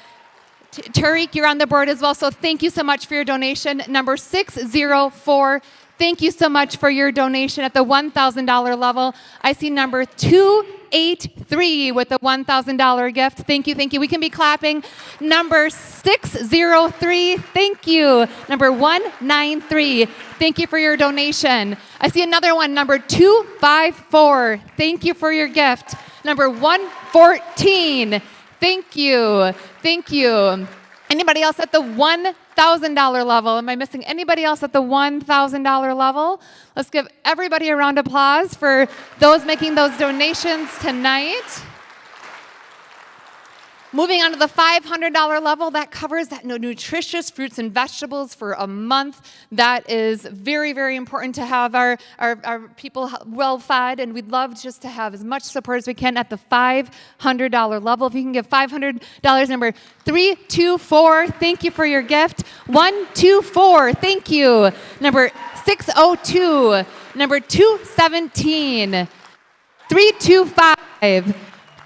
you're on the board as well. So thank you so much for your donation. Number 604, thank you so much for your donation at the $1,000 level. I see number 283 with the $1,000 gift. Thank you, thank you. We can be clapping. Number 603, thank you. Number 193, thank you for your donation. I see another one, number 254, thank you for your gift. Number 114, thank you, thank you. Anybody else at the $1,000 level? Am I missing anybody else at the $1,000 level? Let's give everybody a round of applause for those making those donations tonight. Moving on to the $500 level, that covers that nutritious fruits and vegetables for a month. That is very, very important to have our people well fed, and we'd love just to have as much support as we can at the $500 level. If you can give $500, number 324, thank you for your gift. 124, thank you. Number 602, number 217, 325,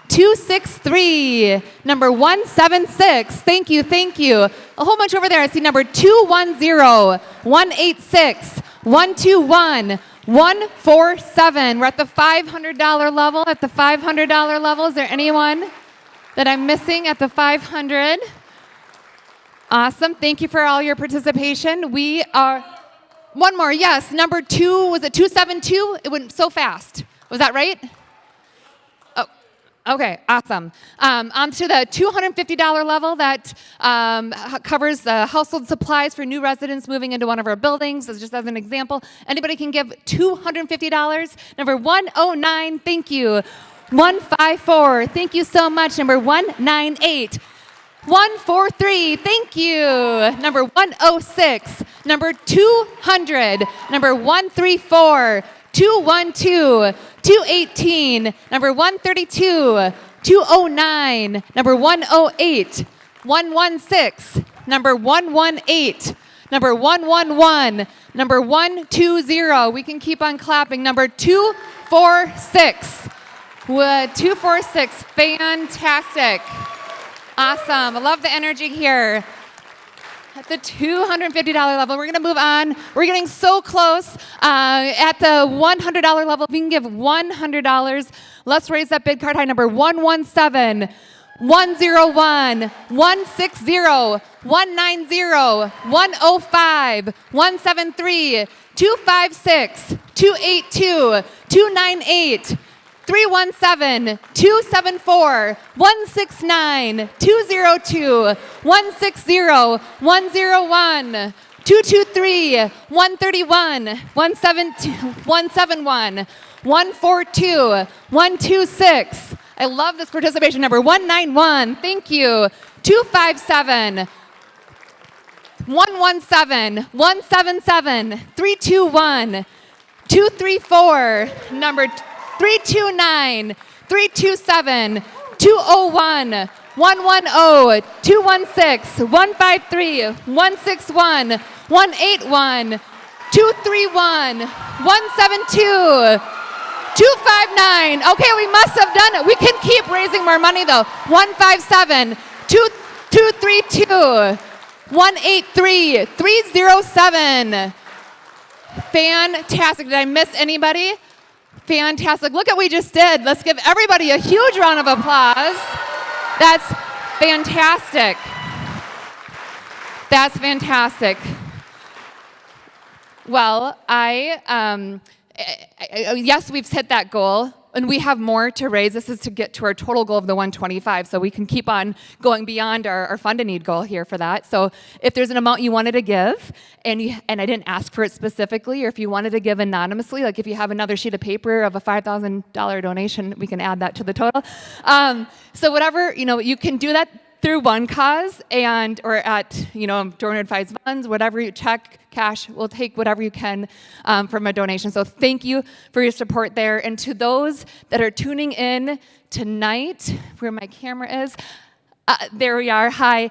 263, number 176, thank you, thank you. A whole bunch over there. I see number 210, 186, 121, 147. We're at the $500 level. At the $500 level, is there anyone that I'm missing at the 500? Awesome. Thank you for all your participation. We are, one more, yes. Number 2, was it 272? It went so fast. Was that right? Oh, okay, awesome. On to the $250 level that covers the household supplies for new residents moving into one of our buildings, just as an example. Anybody can give $250. Number 109, thank you. 154, thank you so much. Number 198. 143, thank you. Number 106, number 200, number 134, 212, 218, number 132, 209, number 108, 116, number 118, number 111, number 120. We can keep on clapping. Number 246. 246, fantastic. Awesome. I love the energy here. At the $250 level, we're going to move on. We're getting so close. At the $100 level, if we can give $100, let's raise that bid card high. Number 117, 101, 160, 190, 105, 173, 256, 282, 298, 317, 274, 169, 202, 160, 101, 223, 131, 171, 142, 126. I love this participation number. 191, thank you. 257, 117, 177, 321, 234, number 329, 327, 201, 110, 216, 153, 161, 181, 231, 172, 259. Okay, we must have done it. We can keep raising more money though. 157, 232, 183, 307. Fantastic. Did I miss anybody? Fantastic. Look at what we just did. Let's give everybody a huge round of applause. That's fantastic. That's fantastic. Well, yes, we've hit that goal, and we have more to raise. This is to get to our total goal of the 125, so we can keep on going beyond our fund and need goal here for that. So if there's an amount you wanted to give, and I didn't ask for it specifically, or if you wanted to give anonymously, like if you have another sheet of paper of a $5,000 donation, we can add that to the total. So whatever, you can do that through One Cause or at, donor advised funds, whatever you check, cash, we'll take whatever you can from a donation. So thank you for your support there. And to those that are tuning in tonight, where my camera is, there we are, hi.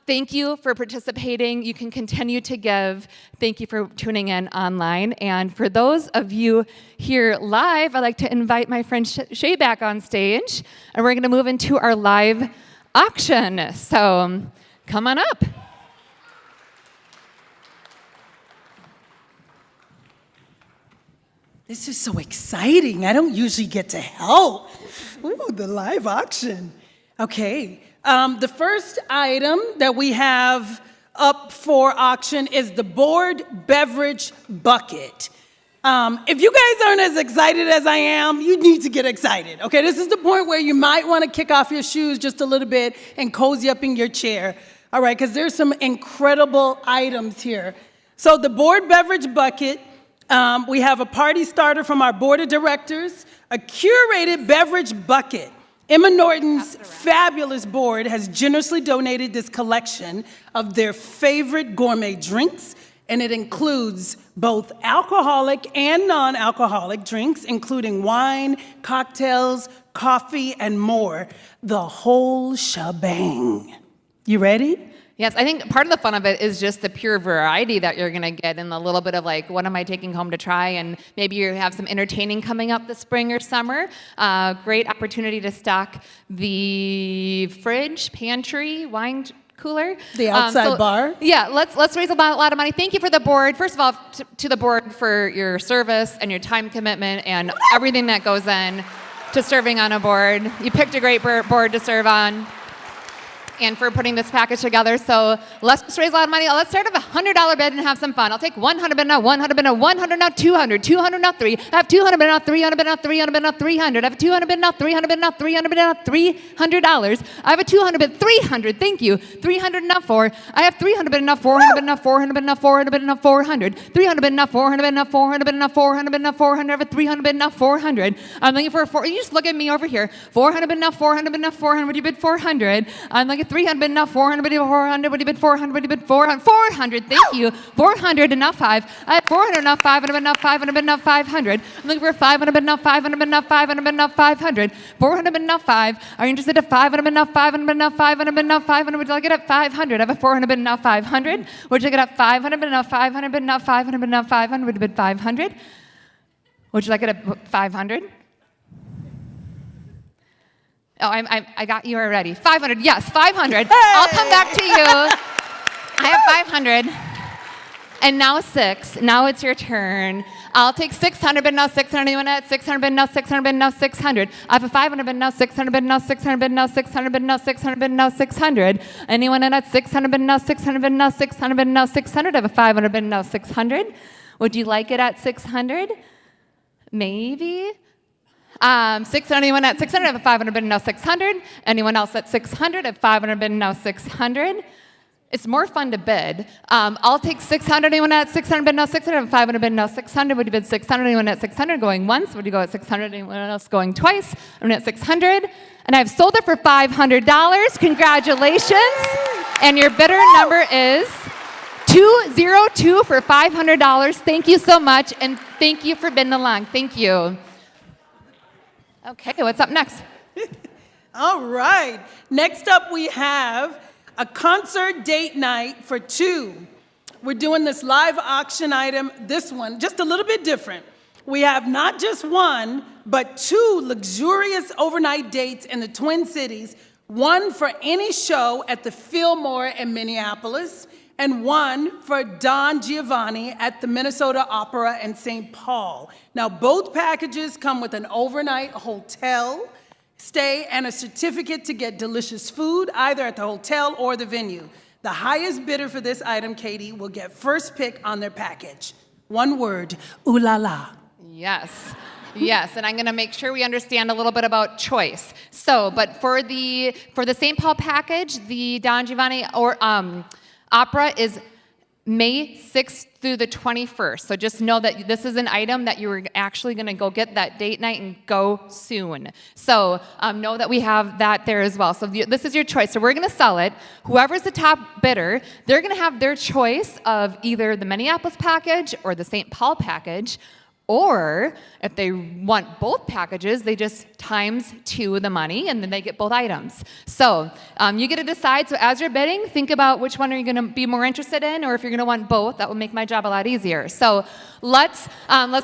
Thank you for participating. You can continue to give. Thank you for tuning in online. And for those of you here live, I'd like to invite my friend Shay back on stage. And we're gonna move into our live auction. So come on up. This is so exciting. I don't usually get to help. Ooh, the live auction. Okay, the first item that we have up for auction is the board beverage bucket. If you guys aren't as excited as I am, you need to get excited. Okay, this is the point where you might want to kick off your shoes just a little bit and cozy up in your chair. All right, because there's some incredible items here. So the board beverage bucket, we have a party starter from our board of directors, a curated beverage bucket. Emma Norton's fabulous board has generously donated this collection of their favorite gourmet drinks, and it includes both alcoholic and non-alcoholic drinks, including wine, cocktails, coffee, and more. The whole shebang. You ready? Yes, I think part of the fun of it is just the pure variety that you're going to get and a little bit of like, what am I taking home to try? And maybe you have some entertaining coming up this spring or summer. Great opportunity to stock the fridge, pantry, wine cooler. The outside bar? Yeah, let's raise a lot of money. Thank you for the board. First of all, to the board for your service and your time commitment and everything that goes in to serving on a board. You picked a great board to serve on. And for putting this package together. So let's just raise a lot of money. Let's start with a $100 bid and have some fun. I'll take 100 bid now, 100 bid now, 100 now, 200, 200 now, 3. I have 200 bid now, 300 bid now, 300 bid now, 300. I have 200 bid now, 300 bid now, 300 bid now, $300. I have a 200 bid, 300. Thank you. 300 now, 4. I have 300 bid now, 400 bid now, 400 bid now, 400 bid now, 400. 300 bid now, 400 bid now, 400 bid now, 400 bid now, 400. I have a 300 bid now, 400. I'm looking for a 4. You just look at me over here. 400 bid now, 400 bid now, 400. Would you bid 400? I'm looking at 300 bid now, 400, would you bid 400, would you bid 400, would you bid 400, 400, thank you, 400 and now 5, I have 400 now, 500 now, 500 now, 500, I'm looking for 500 now, 500 now, 500 now, 500, 400 now, 5, are you interested in 500 now, 500 now, 500 now, 500, would you like it at 500, I have a 400 now, 500, would you like it at 500 now, 500 now, 500 now, 500, would you bid 500, would you like it at 500? Oh, I got you already. 500, yes, 500. Hey! I'll come back to you. I have 500. And now 6. Now it's your turn. I'll take 600, but now 600. Anyone at 600, but now 600, but now 600. I have a 500, but now 600, but now 600, but now 600, but now 600, but now 600. Anyone at 600, but now 600, but now 600, but now 600. I have a 500, but now 600. Would you like it at 600? Maybe. 600, anyone at 600? I have a 500 bid now 600. Anyone else at 600? I have 500 bid now 600. It's more fun to bid. I'll take 600. Anyone at 600 bid now 600? I have a 500 bid now 600. Would you bid 600? Anyone at 600 going once? Would you go at 600? Anyone else going twice? I'm at 600. And I've sold it for $500. Congratulations. And your bidder number is 202 for $500. Thank you so much. And thank you for bidding along. Thank you. Okay, what's up next? All right. Next up, we have a concert date night for 2. We're doing this live auction item, this one, just a little bit different. We have not just 1, but 2 luxurious overnight dates in the Twin Cities, 1 for any show at the Fillmore in Minneapolis, and 1 for Don Giovanni at the Minnesota Opera in St. Paul. Now, both packages come with an overnight hotel stay and a certificate to get delicious food, either at the hotel or the venue. The highest bidder for this item, Katie, will get first pick on their package. One word, ooh la la. Yes. Yes, and I'm going to make sure we understand a little bit about choice. So, but for the St. Paul package, the Don Giovanni or opera is May 6th through the 21st. So just know that this is an item that you're actually going to go get that date night and go soon. So know that we have that there as well. So this is your choice. So we're going to sell it. Whoever's the top bidder, they're going to have their choice of either the Minneapolis package or the St. Paul package. Or if they want both packages, they just times 2 the money, and then they get both items. So you get to decide. So as you're bidding, think about which one are you going to be more interested in, or if you're going to want both, that will make my job a lot easier. So let's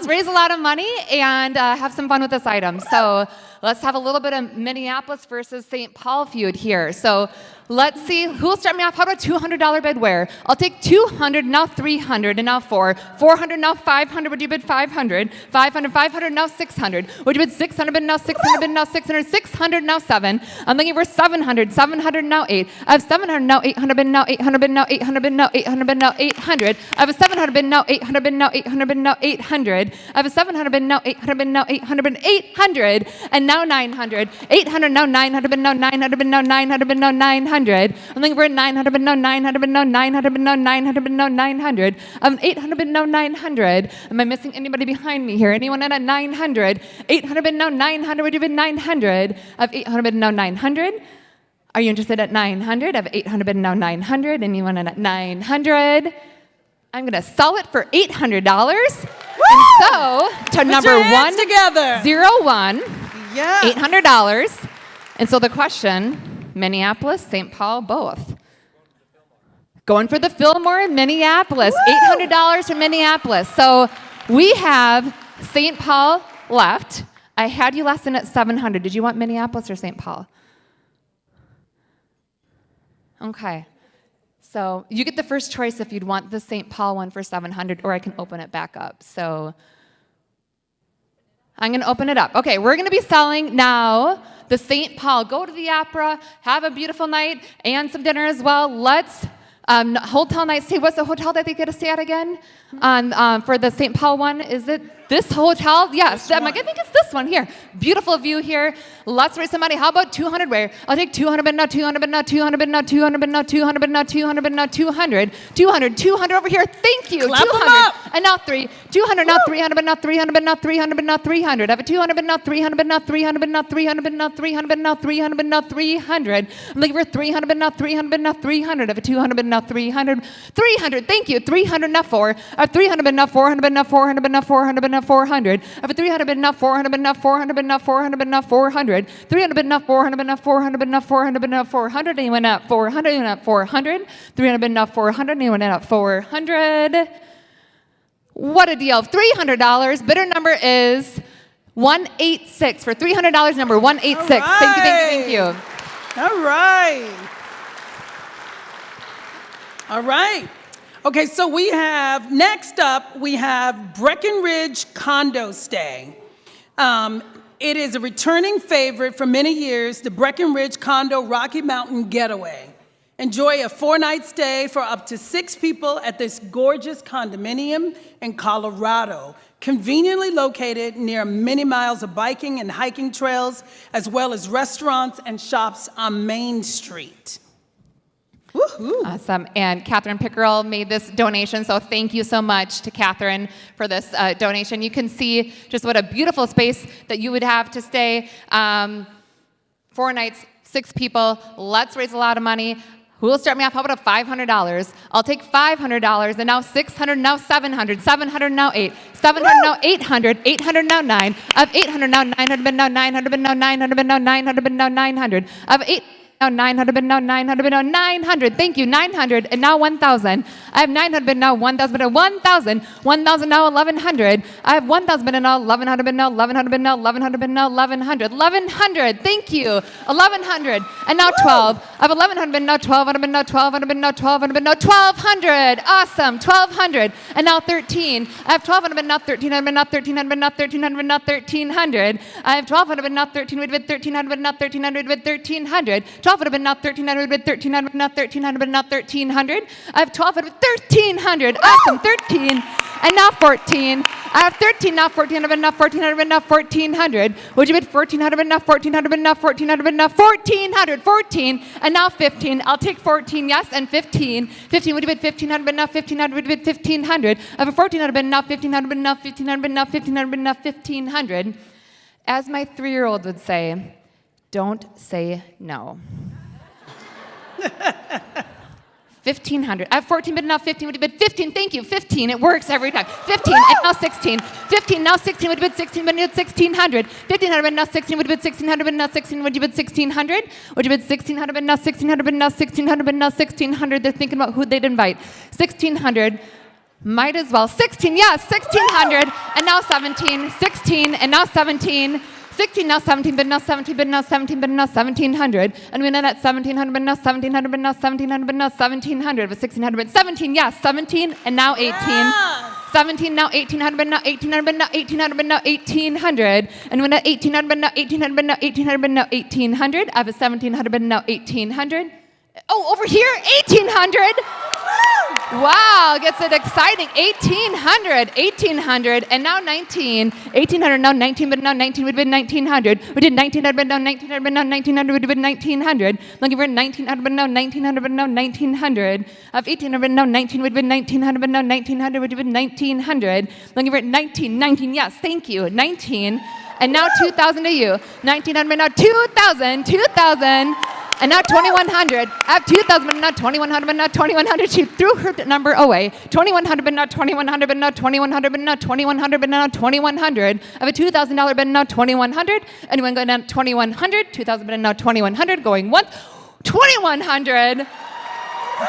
raise a lot of money and have some fun with this item. So let's have a little bit of Minneapolis versus St. Paul feud here. So let's see, who'll start me off? How about $200 bid where? I'll take 200, now 300, and now 4. 400, now 500, would you bid 500? 500, 500, now 600. Would you bid 600, bid now 600, bid now 600, 600, now 7. I'm looking for 700, 700, now 8. I have 700, now 800, bid now 800, bid now 800, bid now 800, bid now 800. I have a 700, bid now 800, bid now 800, bid now 800. I have a 700, bid now 800, bid now 800, bid 800, and now 900. 800, now 900, bid now 900, bid now 900, bid now 900. I'm looking for 900, but no 900, but no 900, but no 900, but no 900. 800, but no 900. Am I missing anybody behind me here? Anyone at a 900? 800, but no 900, would you bid 900? I have 800, but no 900. Are you interested at 900? I have 800, but no 900. Anyone at 900? I'm going to sell it for $800. And so, to number 101, yes. $800. And so the question, Minneapolis, St. Paul, both. Going for the Fillmore in Minneapolis, $800 for Minneapolis. So we have St. Paul left. I had you last in at 700. Did you want Minneapolis or St. Paul? Okay. So you get the first choice if you'd want the St. Paul one for $700, or I can open it back up. So I'm going to open it up. Okay, we're going to be selling now the St. Paul. Go to the opera, have a beautiful night, and some dinner as well. Let's hotel night stay. What's the hotel that they get to stay at again? For the St. Paul one, is it this hotel? Yes, I think it's this one here. Beautiful view here. Let's raise some money. How about 200? Where? I'll take 200, but not 200, but not 200, but not 200, but not 200, but not 200, but not 200. 200, 200 over here. Thank you. Clap 200. them up. And now 3. 200, not 300, but not 300, but not 300, but not 300. I have a 200, but not 300, but not 300, but not 300, but not 300, but not 300, but not 300. I'm looking for 300, but not 300, but not 300. I have a 200, but not 300. 300. Thank you. 300, not 4. I have 300, but not 400, but not 400, but not 400, but not 400. I have a 300, but not 400, but not 400, but not 400, but not 400. 300, but not 400, but not 400, but not 400, but not 400. Anyone at 400? Anyone at 400? 300, but not 400. Anyone at 400? What a deal. $300. Bidder number is 186 for $300. Number 186. All right. Thank you, thank you, thank you. All right. All right. Okay, so next up, we have Breckenridge Condo Stay. It is a returning favorite for many years, the Breckenridge Condo Rocky Mountain Getaway. Enjoy a 4-night stay for up to 6 people at this gorgeous condominium in Colorado, conveniently located near many miles of biking and hiking trails, as well as restaurants and shops on Main Street. Woo-hoo. Awesome. And Catherine Pickerel made this donation, so thank you so much to Catherine for this donation. You can see just what a beautiful space that you would have to stay. 4 nights, 6 people. Let's raise a lot of money. Who will start me off? How about a $500? I'll take $500, and now 600, now 700, 700, now 8, 700, now 800, 800, now 9, of 800, now 900, but now 900, but now 900, but now 900, but now 900, of 8, now 900, but now 900, but now 900. Thank you, 900, and now 1,000. I have 900, but now 1,000, but now 1,000. 1,000, now 1,100. I have 1,000, but now 1,100, but now 1,100, but now 1,100, but now 1,100. 1,100, thank you. 1,100, and now 12. I have 1,100, but now 1,200, but now 1,200, but now 1,200, but now 1,200. Awesome, 1,200, and now 13. I have 1,200, but now 1,300, but now 1,300, but now 1,300, but now 1,300. I have 1,200, but now 1,300, but 1,300, but now 1,300, but 1,300. 1,200, but not 1,300, but 1,300, but not 1,300, but not 1,300. I have 1,200, but 1,300. Awesome, 13. And now 14. I have 13, now 1,400, but not 1,400, but not 1,400. Would you bid 1,400, but not 1,400, but not 1,400, but not 1,400. 14. And now 15. I'll take 14, yes, and 15. 15, would you bid 1,500, but not 1,500, would you bid 1,500. I have a 1,400, but not 1,500, but not 1,500, but not 1,500, but not 1,500. As my 3-year-old would say, don't say no. 1,500. I have 14, but now 15. Would you bid 15? Thank you. 15. It works every time. 15 and now 16. 15 now 16. Would you bid 16? But now 1,600. 1,500, but now 16. Would you bid 1,600? But now 16. Would you bid 1,600? Would you bid 1,600? But now 1,600. But now 1,600. But now 1,600. They're thinking about who they'd invite. 1,600. Might as well. 16. Yes. 1,600. And now 17. 16 and now 17. 16, now 17, but now 17, but now 17, but now 1,700. And we're not at 1,700, but now 1,700, but now 1,700, but now 1,700, but 1,600, but 17, yes, 17, and now 18. Yes. 17, now 1,800, but now 1,800, but now 1,800, but now 1,800. And we're at 1,800, but now 1,800, but now 1,800, but now 1,800. I have a 1,700, but now 1,800. Oh, over here, 1,800. Wow, gets it exciting. 1,800, 1,800, and now 19. 1,800, now 19, but now 19 would have been 1,900. We did 1,900, but now 1,900, but now 1,900 would have been 1,900. Looking for 1,900, but now 1,900, but now 1,900. Of 1,800, but now 19 would have been 1,900, but now 1,900 would have been 1,900. Looking for 19, yes, thank you, 19. And now 2,000 to you. 1,900, but now 2,000, 2,000. And now 2,100. I have 2,000, but not 2,100, but not 2,100. She threw her number away. 2,100, but not 2,100, but not 2,100, but not 2,100, but not 2,100. I have a $2,000, but not 2,100. Anyone going down 2,100? 2,000, but not 2,100. Going once. 2,100.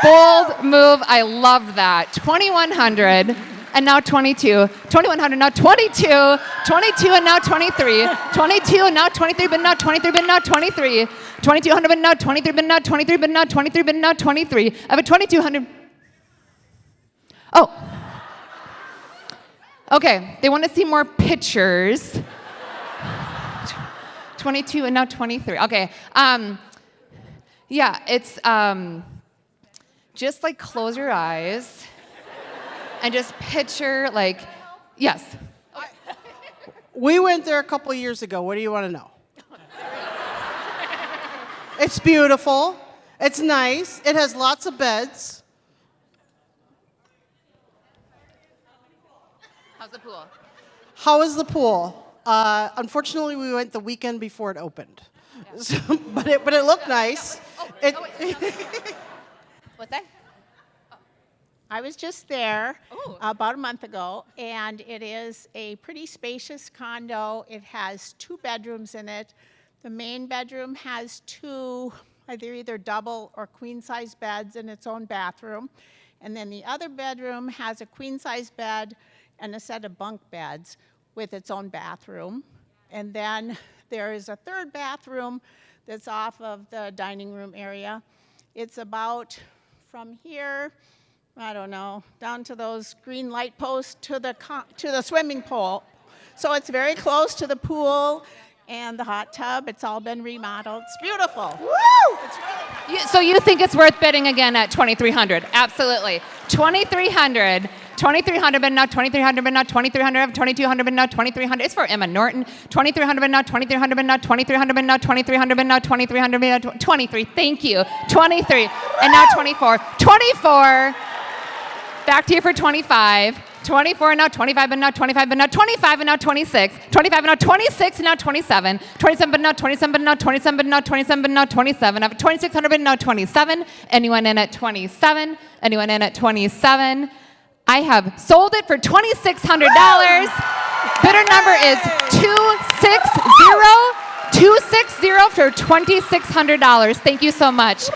Bold move. I love that. 2,100. and now 22, 2100, now 22, 22 and now 23, 22 and now 23, but now 23, but now 23, 2200, but now 23, but now 23, but now 23, but now 23. I have a 2200. Oh. Okay, they want to see more pictures. 22 and now 23. Okay. Yeah, it's just like close your eyes and just picture like, yes. We went there a couple years ago. What do you want to know? It's beautiful. It's nice. It has lots of beds. How's the pool? How is the pool? Unfortunately, we went the weekend before it opened. Yeah. So, but it looked nice. What's that? I was just there about a month ago, and it is a pretty spacious condo. It has 2 bedrooms in it. The main bedroom has 2, either double or queen-size beds in its own bathroom. And then the other bedroom has a queen-size bed and a set of bunk beds with its own bathroom. And then there is a 3rd bathroom that's off of the dining room area. It's about from here, I don't know, down to those green light posts to the swimming pool. So it's very close to the pool and the hot tub. It's all been remodeled. It's beautiful. Woo! It's really So you think it's worth bidding again at 2,300? Absolutely. 2,300. 2,300, but not 2,300, but not 2,300, 2,200, but not 2,300. It's for Emma Norton. 2,300, but not 2,300, but not 2,300, but not 2,300, but not 2,300, but not 23. Thank you. 23. And now 24. 24. Back to you for 25. 24 and now 25, but not 25, but not 25 and now 26. 25 and now 26 and now 27. 27 but now 27, but now 27, but now 27, but now 27. I have 2,600, but now 27. Anyone in at 27? Anyone in at 27? I have sold it for $2,600. Bidder number is 260 for $2,600. Thank you so much.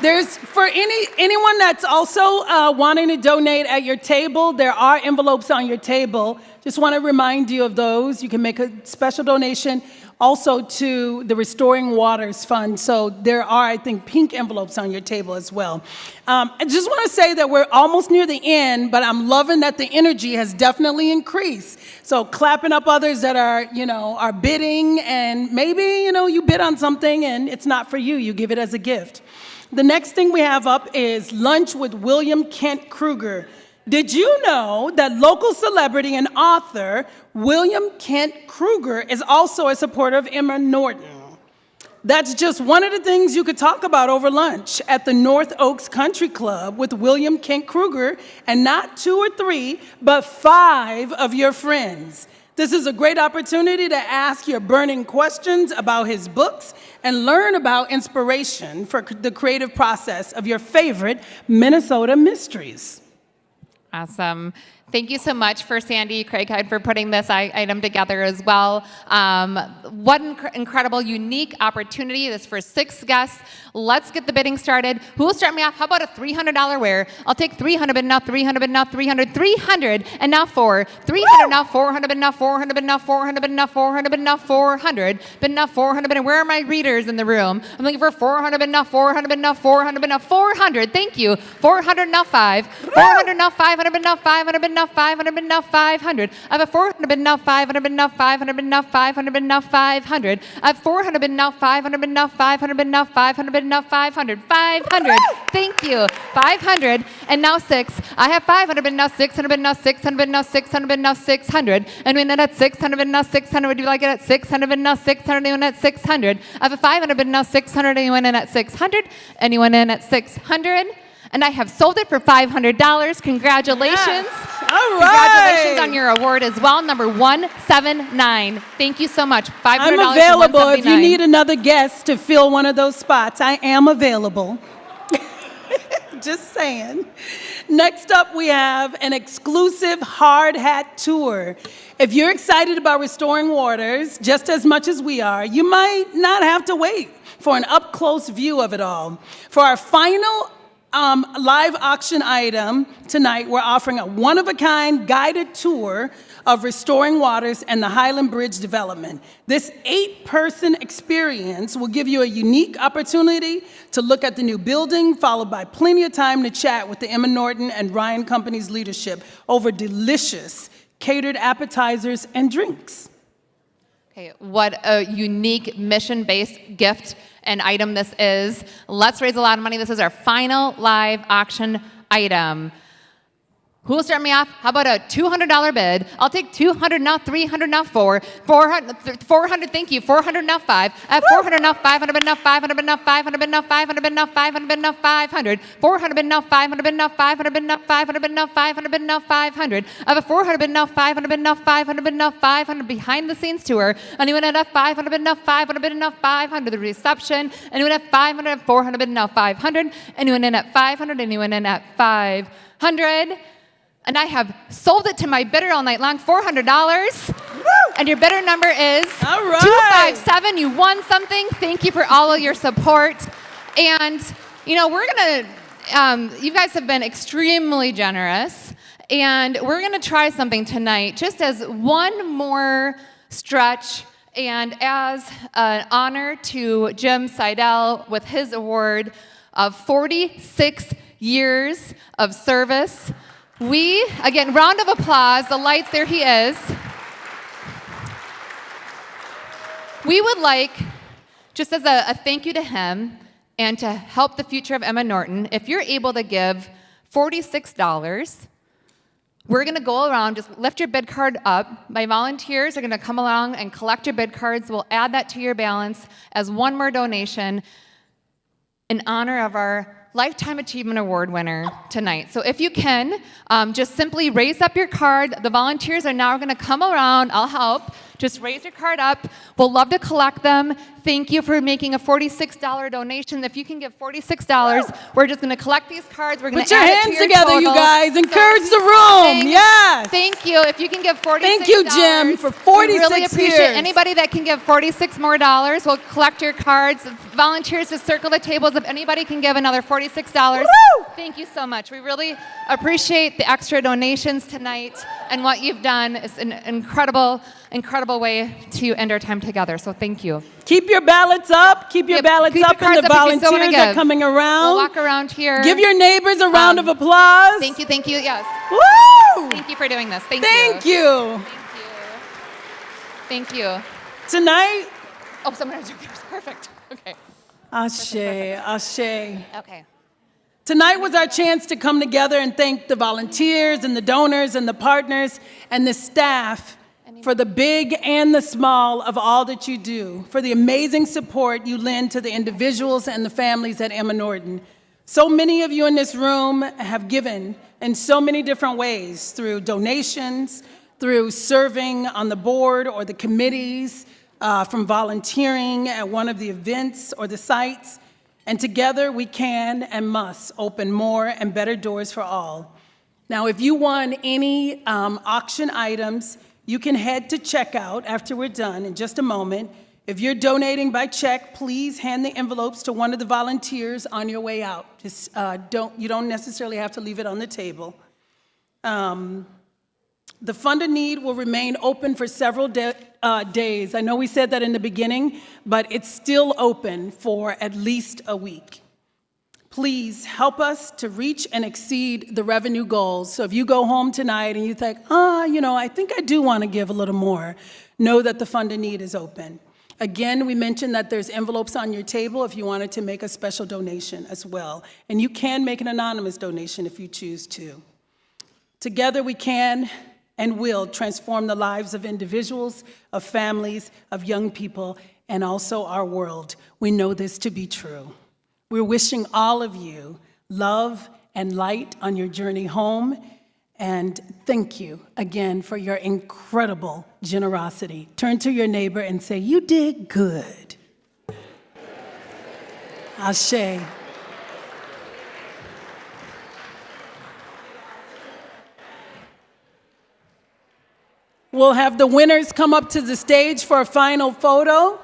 There's for anyone that's also wanting to donate at your table, there are envelopes on your table. Just want to remind you of those. You can make a special donation also to the Restoring Waters Fund. So there are, I think, pink envelopes on your table as well. I just want to say that we're almost near the end, but I'm loving that the energy has definitely increased. So clapping up others that are bidding, and maybe, you bid on something and it's not for you. You give it as a gift. The next thing we have up is Lunch with William Kent Kruger. Did you know that local celebrity and author William Kent Kruger is also a supporter of Emma Norton? That's just one of the things you could talk about over lunch at the North Oaks Country Club with William Kent Kruger, and not 2 or 3, but 5 of your friends. This is a great opportunity to ask your burning questions about his books and learn about inspiration for the creative process of your favorite Minnesota mysteries. Awesome. Thank you so much for Sandy Craighead for putting this item together as well. What an incredible, unique opportunity. This is for 6 guests. Let's get the bidding started. Who will start me off? How about a $300 wear? I'll take 300, but now 300, but now 300, 300, and now 4. 300, now 400, but now 400, but now 400, but now 400, but now 400, but now 400, but where are my readers in the room? I'm looking for 400, but now 400, but now 400, but now 400. Thank you. 400, now 5. 400, now 500, but now 500, but now 500, but now 500. I have a 400, but now 500, but now 500, but now 500, but now 500. I have 400, but now 500, but now 500, but now 500, but now 500. 500. Thank you. 500 and now 6. I have 500, but now 600, but now 600, but now 600, but now 600. And when at 600, but now 600. Would you like it at 600, but now 600? Anyone at 600? I have a 500, but now 600. Anyone in at 600? Anyone in at 600? And I have sold it for $500. Congratulations. Yes. All right. Congratulations on your award as well. Number 179. Thank you so much. $500. I'm available if you need another guest to fill one of those spots. I am available. Just saying. Next up, we have an exclusive hard hat tour. If you're excited about Restoring Waters just as much as we are, you might not have to wait for an up-close view of it all. For our final live auction item tonight, we're offering a one-of-a-kind guided tour of Restoring Waters and the Highland Bridge development. This 8-person experience will give you a unique opportunity to look at the new building, followed by plenty of time to chat with the Emma Norton and Ryan Company's leadership over delicious catered appetizers and drinks. Okay, what a unique mission-based gift and item this is. Let's raise a lot of money. This is our final live auction item. Who will start me off? How about a $200 bid? I'll take 200 now, 300 now, 400, thank you, 400 now, 5. At 400 now, 500 bid now, 500 bid now, 500 bid now, 500 bid now, 500 bid now, 500. 400 bid now, 500 bid now, 500 bid now, 500 bid now, 500 bid now, 500. I have a 400 bid now, 500 bid now, 500 bid now, 500 behind the scenes tour. Anyone at a 500 bid now, 500 bid now, 500. The reception. Anyone at 500, 400 bid now, 500. Anyone in at 500, anyone in at 500. And I have sold it to my bidder all night long, $400. And your bidder number is 257. You won something. Thank you for all of your support. And, you know, we're going to, you guys have been extremely generous. And we're going to try something tonight, just as one more stretch and as an honor to Jim Seidel with his award of 46 years of service. We, again, round of applause, the lights, there he is. We would like, just as a thank you to him and to help the future of Emma Norton, if you're able to give $46, we're going to go around, just lift your bid card up. My volunteers are going to come along and collect your bid cards. We'll add that to your balance as one more donation in honor of our Lifetime Achievement Award winner tonight. So if you can, just simply raise up your card. The volunteers are now going to come around. I'll help. Just raise your card up. We'll love to collect them. Thank you for making a $46 donation. If you can give $46, we're just going to collect these cards. We're going to add it to your Put your hands together, you guys. Encourage the room. Yes. Thank you. If you can give $46. Thank you, Jim, for 46 we really appreciate years. Anybody that can give $46 more dollars. We'll collect your cards. Volunteers to circle the tables. If anybody can give another $46. Thank you so much. We really appreciate the extra donations tonight and what you've done. It's an incredible way to end our time together. So thank you. Keep your ballots up. Keep your ballots up, and the volunteers are coming around. We'll walk around here. Give your neighbors a round of applause. Thank you, yes. Woo! Thank you for doing this. Thank you. Thank you. Tonight. Oh, someone has yours. Perfect. Okay. Ashe. Okay. Tonight was our chance to come together and thank the volunteers and the donors and the partners and the staff for the big and the small of all that you do, for the amazing support you lend to the individuals and the families at Emma Norton. So many of you in this room have given in so many different ways, through donations, through serving on the board or the committees, from volunteering at one of the events or the sites. And together we can and must open more and better doors for all. Now, if you won any auction items, you can head to checkout after we're done in just a moment. If you're donating by check, please hand the envelopes to one of the volunteers on your way out. Just you don't necessarily have to leave it on the table. The Fund of Need will remain open for several days. I know we said that in the beginning, but it's still open for at least a week. Please help us to reach and exceed the revenue goals. So if you go home tonight and you think, I think I do want to give a little more, know that the Fund of Need is open. Again, we mentioned that there's envelopes on your table if you wanted to make a special donation as well. And you can make an anonymous donation if you choose to. Together we can and will transform the lives of individuals, of families, of young people, and also our world. We know this to be true. We're wishing all of you love and light on your journey home, and thank you again for your incredible generosity. Turn to your neighbor and say, "You did good." Ashe. We'll have the winners come up to the stage for a final photo.